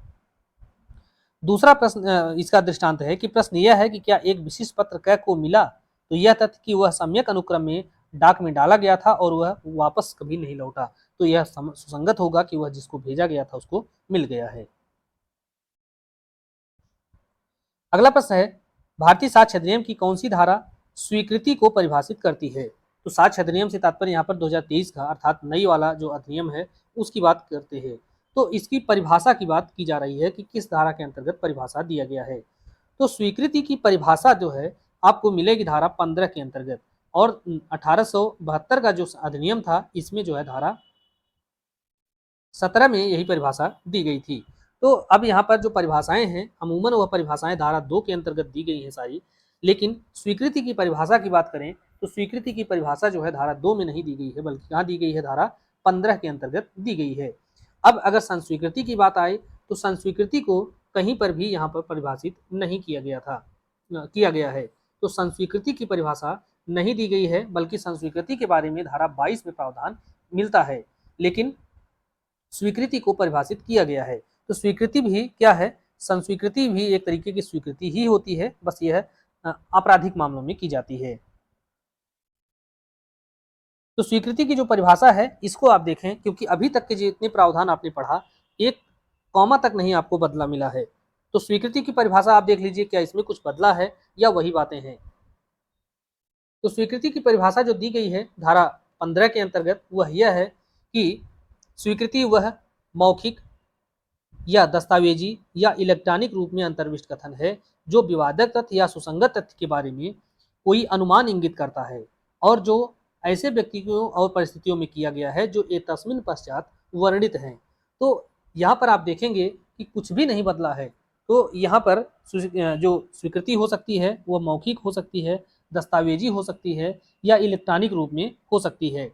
दूसरा प्रश्न इसका दृष्टांत है कि प्रश्न यह है कि क्या एक विशिष्ट पत्र क को मिला, तो यह तथ्य कि वह सम्यक अनुक्रम में डाक में डाला गया था और वह वापस कभी नहीं लौटा, तो यह सुसंगत होगा कि वह जिसको भेजा गया था उसको मिल गया है। अगला प्रश्न है, भारतीय साक्ष्य अधिनियम की कौन सी धारा स्वीकृति को परिभाषित करती है? तो साक्ष्य अधिनियम से तात्पर्य यहाँ पर 2023 का अर्थात नई वाला जो अधिनियम है उसकी बात करते हैं। तो इसकी परिभाषा की बात की जा रही है कि किस धारा के अंतर्गत परिभाषा दिया गया है। तो स्वीकृति की परिभाषा जो है आपको मिलेगी धारा 15 के अंतर्गत, और 1872 का जो अधिनियम था इसमें जो है धारा 17 में यही परिभाषा दी गई थी। तो अब यहाँ पर जो परिभाषाएं हैं अमूमन वह परिभाषाएं धारा 2 के अंतर्गत दी गई हैं सारी, लेकिन स्वीकृति की परिभाषा की बात करें तो स्वीकृति की परिभाषा जो है धारा 2 में नहीं दी गई है, बल्कि कहाँ दी गई है, धारा 15 के अंतर्गत दी गई है। अब अगर संस्वीकृति की बात आए तो संस्वीकृति को कहीं पर भी यहाँ पर परिभाषित नहीं किया गया है। तो संस्वीकृति की परिभाषा नहीं दी गई है, बल्कि संस्वीकृति के बारे में धारा 22 में प्रावधान मिलता है, लेकिन स्वीकृति को परिभाषित किया गया है। तो स्वीकृति भी क्या है, संस्वीकृति भी एक तरीके की स्वीकृति ही होती है, बस यह आपराधिक मामलों में की जाती है। तो स्वीकृति की जो परिभाषा है इसको आप देखें, क्योंकि अभी तक के जितने प्रावधान आपने पढ़ा एक कॉमा तक नहीं आपको बदला मिला है। तो स्वीकृति की परिभाषा आप देख लीजिए, क्या इसमें कुछ बदला है या वही बातें हैं। तो स्वीकृति की परिभाषा जो दी गई है धारा 15 के अंतर्गत वह यह है कि स्वीकृति वह मौखिक या दस्तावेजी या इलेक्ट्रॉनिक रूप में अंतर्विष्ट कथन है जो विवादक तथ्य या सुसंगत तथ्य के बारे में कोई अनुमान इंगित करता है, और जो ऐसे व्यक्तियों और परिस्थितियों में किया गया है जो एक तस्मिन पश्चात वर्णित हैं। तो यहाँ पर आप देखेंगे कि कुछ भी नहीं बदला है। तो यहाँ पर जो स्वीकृति हो सकती है वह मौखिक हो सकती है, दस्तावेजी हो सकती है, या इलेक्ट्रॉनिक रूप में हो सकती है,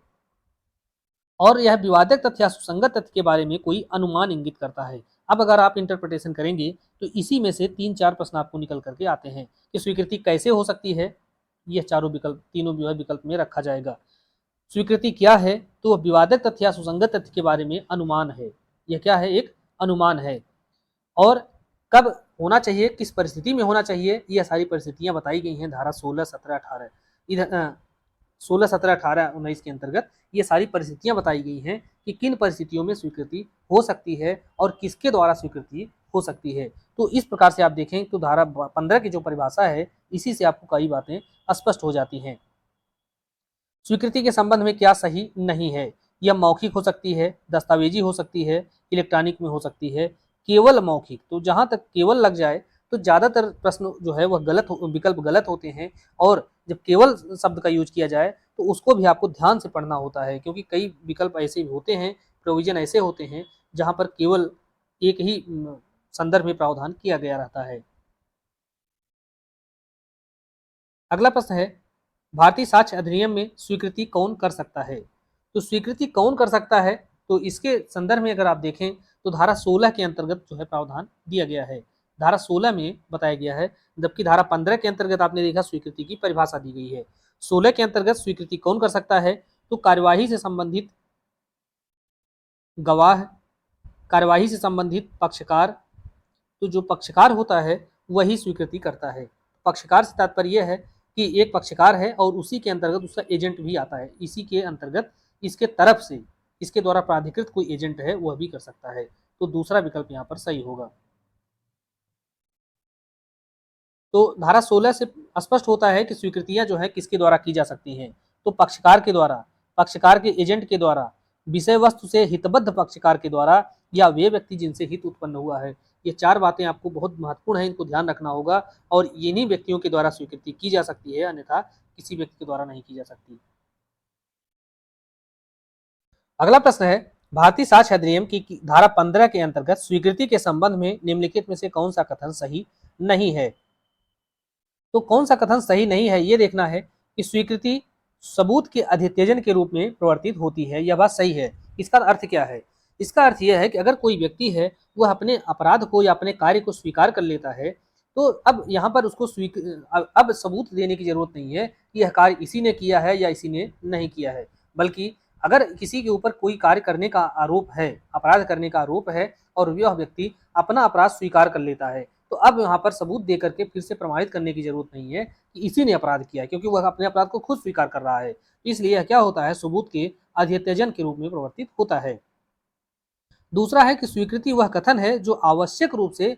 और यह विवादक तथ्य या सुसंगत तथ्य के बारे में कोई अनुमान इंगित करता है। अब अगर आप इंटरप्रिटेशन करेंगे तो इसी में से 3-4 प्रश्न आपको निकल करके आते हैं कि स्वीकृति कैसे हो सकती है, यह चारों विकल्प तीनों जो है विकल्प में रखा जाएगा। स्वीकृति क्या है, तो विवादक तथ्य या सुसंगत तथ्य के बारे में अनुमान है, यह क्या है, एक अनुमान है। और कब होना चाहिए, किस परिस्थिति में होना चाहिए, यह सारी परिस्थितियां बताई गई हैं धारा 16, 17, 18 इधर 16, 17, 18, 19 के अंतर्गत ये सारी परिस्थितियां बताई गई हैं कि किन परिस्थितियों में स्वीकृति हो सकती है और किसके द्वारा स्वीकृति हो सकती है। तो इस प्रकार से आप देखें तो धारा 15 की जो परिभाषा है इसी से आपको कई बातें स्पष्ट हो जाती हैं। स्वीकृति के संबंध में क्या सही नहीं है, यह मौखिक हो सकती है, दस्तावेजी हो सकती है, इलेक्ट्रॉनिक में हो सकती है, केवल मौखिक। तो जहां तक केवल लग जाए तो ज्यादातर प्रश्न जो है वह विकल्प गलत होते हैं, और जब केवल शब्द का यूज किया जाए तो उसको भी आपको ध्यान से पढ़ना होता है, क्योंकि कई विकल्प ऐसे होते हैं, प्रोविजन ऐसे होते हैं जहां पर केवल एक ही संदर्भ में प्रावधान किया गया रहता है। अगला प्रश्न है, भारतीय साक्ष्य अधिनियम में स्वीकृति कौन कर सकता है? तो स्वीकृति कौन कर सकता है, तो इसके संदर्भ में अगर आप देखें तो धारा 16 के अंतर्गत जो है प्रावधान दिया गया है। धारा 16 में बताया गया है, जबकि धारा 15 के अंतर्गत आपने देखा स्वीकृति की परिभाषा दी गई है। 16 के अंतर्गत स्वीकृति कौन कर सकता है, तो कार्यवाही से संबंधित गवाह, कार्यवाही से संबंधित पक्षकार। तो जो पक्षकार होता है वही स्वीकृति करता है। पक्षकार से तात्पर्य यह है कि एक पक्षकार है और उसी के अंतर्गत उसका एजेंट भी आता है, इसी के अंतर्गत इसके तरफ से इसके द्वारा प्राधिकृत कोई एजेंट है वह भी कर सकता है। तो दूसरा विकल्प यहाँ पर सही होगा। तो धारा 16 से स्पष्ट होता है कि स्वीकृतियां जो है किसके द्वारा की जा सकती हैं, तो पक्षकार के द्वारा, पक्षकार के एजेंट के द्वारा, विषय वस्तु से हितबद्ध पक्षकार के द्वारा, या वे व्यक्ति जिनसे हित उत्पन्न हुआ है। ये चार बातें आपको बहुत महत्वपूर्ण है, इनको ध्यान रखना होगा और इन्हीं व्यक्तियों के द्वारा स्वीकृति की जा सकती है, अन्यथा किसी व्यक्ति के द्वारा नहीं की जा सकती। अगला प्रश्न है, भारतीय साक्ष्य अधिनियम की धारा 15 के अंतर्गत स्वीकृति के संबंध में निम्नलिखित में से कौन सा कथन सही नहीं है। तो कौन सा कथन सही नहीं है, ये देखना है कि स्वीकृति सबूत के अधित्यजन के रूप में प्रवर्तित होती है, यह बात सही है। इसका अर्थ क्या है? इसका अर्थ यह है कि अगर कोई व्यक्ति है वह अपने अपराध को या अपने कार्य को स्वीकार कर लेता है, तो अब यहाँ पर उसको अब सबूत देने की जरूरत नहीं है कि यह कार्य इसी ने किया है या इसी ने नहीं किया है, बल्कि अगर किसी के ऊपर कोई कार्य करने का आरोप है, अपराध करने का आरोप है और वह व्यक्ति अपना अपराध स्वीकार कर लेता है, तो अब यहाँ पर सबूत दे करके फिर से प्रमाणित करने की जरूरत नहीं है कि इसी ने अपराध किया है, क्योंकि वह अपने अपराध को खुद स्वीकार कर रहा है। इसलिए यह क्या होता है, सबूत के अध्यत्यजन के रूप में प्रवर्तित होता है। दूसरा है कि स्वीकृति वह कथन है जो आवश्यक रूप से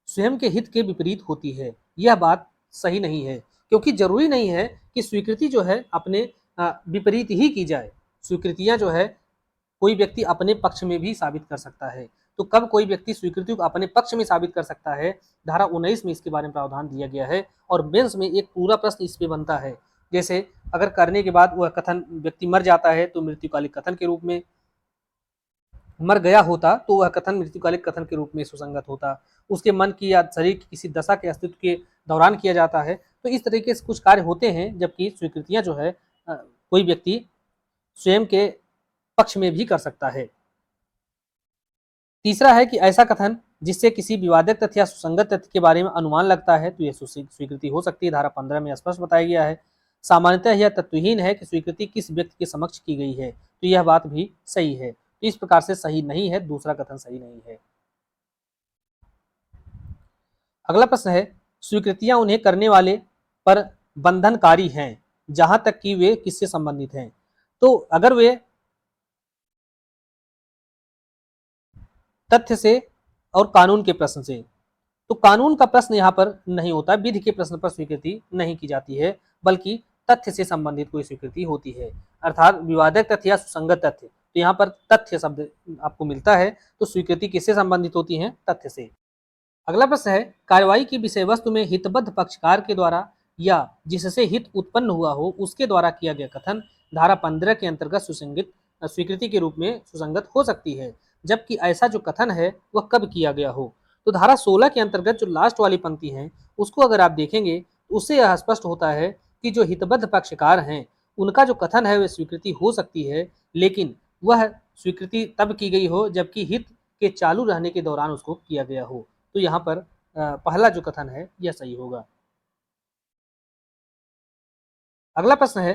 स्वयं के हित के विपरीत होती है। यह बात सही नहीं है, क्योंकि जरूरी नहीं है कि स्वीकृति जो है अपने विपरीत ही की जाए। स्वीकृतियां जो है कोई व्यक्ति अपने पक्ष में भी साबित कर सकता है। तो कब कोई व्यक्ति स्वीकृति को अपने पक्ष में साबित कर सकता है, धारा 19 में इसके बारे में प्रावधान दिया गया है और मेंस में एक पूरा प्रश्न इस पे बनता है। जैसे अगर करने के बाद वह कथन व्यक्ति मर जाता है तो मृत्युकालिक कथन के रूप में, मर गया होता तो वह कथन मृत्युकालिक कथन के रूप में सुसंगत होता, उसके मन की या शरीर की किसी दशा के अस्तित्व के दौरान किया जाता है। तो इस तरीके से कुछ कार्य होते हैं, जबकि स्वीकृतियां जो है कोई व्यक्ति स्वयं के पक्ष में भी कर सकता है। तीसरा है कि ऐसा कथन जिससे किसी विवादित तथ्य या सुसंगत तथ्य के बारे में अनुमान लगता है तो यह स्वीकृति हो सकती है। धारा 15 में स्पष्ट बताया गया है। सामान्यतः यह तत्वहीन है कि स्वीकृति किस व्यक्ति के समक्ष की गई है, तो यह बात भी सही है। तो इस प्रकार से सही नहीं है, दूसरा कथन सही नहीं है। अगला प्रश्न है, स्वीकृतियां उन्हें करने वाले पर बंधनकारी हैं जहां तक कि वे किससे संबंधित हैं। तो अगर वे तथ्य से और कानून के प्रश्न से, तो कानून का प्रश्न यहाँ पर नहीं होता, विधि के प्रश्न पर स्वीकृति नहीं की जाती है, बल्कि तथ्य से संबंधित कोई स्वीकृति होती है, अर्थात विवादक तथ्य या सुसंगत तथ्य। तो यहाँ पर तथ्य शब्द आपको मिलता है, तो स्वीकृति किससे संबंधित होती है, तथ्य से। अगला प्रश्न है, कार्यवाही की विषय वस्तु में हितबद्ध पक्षकार के द्वारा या जिससे हित उत्पन्न हुआ हो उसके द्वारा किया गया कथन धारा 15 के अंतर्गत सुसंगत स्वीकृति के रूप में सुसंगत हो सकती है, जबकि ऐसा जो कथन है वह कब किया गया हो। तो धारा 16 के अंतर्गत जो लास्ट वाली पंक्ति है उसको अगर आप देखेंगे तो उससे यह स्पष्ट होता है कि जो हितबद्ध पक्षकार हैं उनका जो कथन है वह स्वीकृति हो सकती है, लेकिन वह स्वीकृति तब की गई हो जबकि हित के चालू रहने के दौरान उसको किया गया हो। तो यहाँ पर पहला जो कथन है यह सही होगा। अगला प्रश्न है,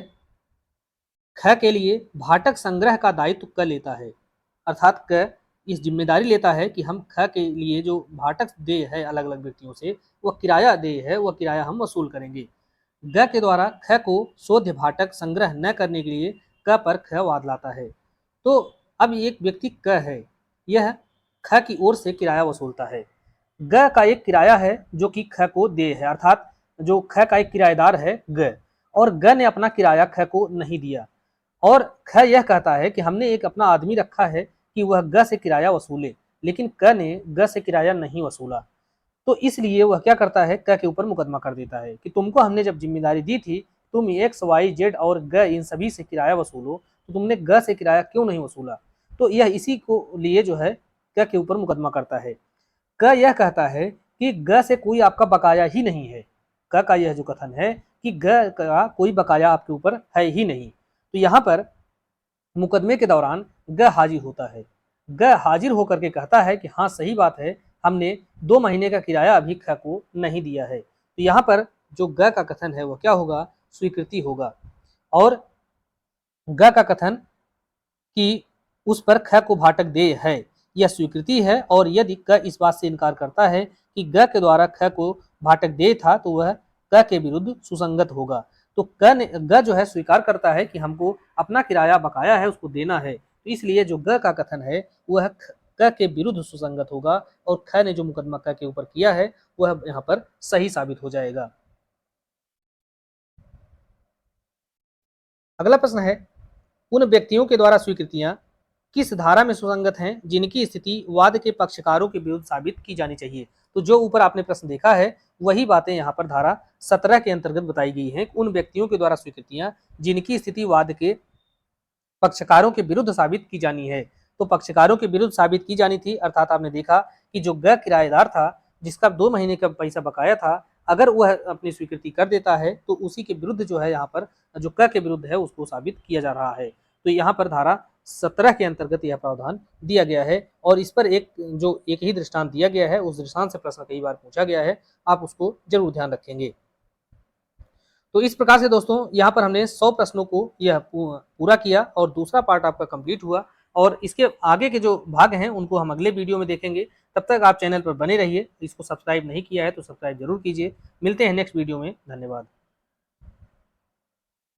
ख के लिए भाटक संग्रह का दायित्व क लेता है, अर्थात क इस जिम्मेदारी लेता है कि हम ख के लिए जो भाटक देय है अलग अलग व्यक्तियों से, वह किराया देय है, वह किराया हम वसूल करेंगे। ग के द्वारा ख को शोध्य भाटक संग्रह न करने के लिए क पर ख वाद लाता है। तो अब एक व्यक्ति क है, यह ख की ओर से किराया वसूलता है। ग का एक किराया है जो कि ख को देय है, अर्थात जो ख का एक किराएदार है ग, और ग ने अपना किराया ख को नहीं दिया, और ख यह कहता है कि हमने एक अपना आदमी रखा है कि वह ग से किराया वसूले, लेकिन क ने ग से किराया नहीं वसूला। तो इसलिए वह क्या करता है, क के ऊपर मुकदमा कर देता है कि तुमको हमने जब जिम्मेदारी दी थी तुम एक्स वाई जेड और ग इन सभी से किराया वसूलो, तो तुमने ग से किराया क्यों नहीं वसूला। तो यह इसी को लिए जो है क के ऊपर मुकदमा करता है। क यह कहता है कि ग से कोई आपका बकाया ही नहीं है। क का यह जो कथन है कि ग का कोई बकाया आपके ऊपर है ही नहीं। तो यहाँ पर मुकदमे के दौरान ग हाजिर होता है। ग हाजिर होकर के कहता है कि हाँ सही बात है, हमने 2 महीने का किराया अभी ख को नहीं दिया है। तो यहाँ पर जो ग का कथन है वह क्या होगा, स्वीकृति होगा। और ग का कथन कि उस पर ख को भाटक देय है, यह स्वीकृति है। और यदि क इस बात से इनकार करता है कि ग के द्वारा ख को भाटक देय था तो वह क के विरुद्ध सुसंगत होगा। तो ग जो है स्वीकार करता है कि हमको अपना किराया बकाया है उसको देना है, तो इसलिए जो ग का कथन है वह क के विरुद्ध सुसंगत होगा और ख ने जो मुकदमा क के ऊपर किया है वह यहाँ पर सही साबित हो जाएगा। अगला प्रश्न है, उन व्यक्तियों के द्वारा स्वीकृतियां किस धारा में सुसंगत हैं जिनकी स्थिति वाद के पक्षकारों के विरुद्ध साबित की जानी चाहिए। तो जो ऊपर आपने प्रश्न देखा है वही बातें यहाँ पर धारा 17 के अंतर्गत बताई गई हैं। उन व्यक्तियों के द्वारा स्वीकृतियां जिनकी स्थिति वाद के पक्षकारों के विरुद्ध साबित की जानी है। तो पक्षकारों के विरुद्ध साबित की जानी थी, अर्थात आपने देखा कि जो गैर किराएदार था जिसका 2 महीने का पैसा बकाया था, अगर वह अपनी स्वीकृति कर देता है तो उसी के विरुद्ध जो है यहाँ पर जो क के विरुद्ध है उसको साबित किया जा रहा है। तो यहाँ पर धारा 17 के अंतर्गत यह प्रावधान दिया गया है और इस पर एक ही दृष्टांत दिया गया है, उस दृष्टांत से प्रश्न कई बार पूछा गया है, आप उसको जरूर ध्यान रखेंगे। तो इस प्रकार से दोस्तों यहाँ पर हमने 100 प्रश्नों को यह पूरा किया और दूसरा पार्ट आपका कंप्लीट हुआ और इसके आगे के जो भाग हैं उनको हम अगले वीडियो में देखेंगे। तब तक आप चैनल पर बने रहिए, इसको सब्सक्राइब नहीं किया है तो सब्सक्राइब जरूर कीजिए। मिलते हैं नेक्स्ट वीडियो में, धन्यवाद।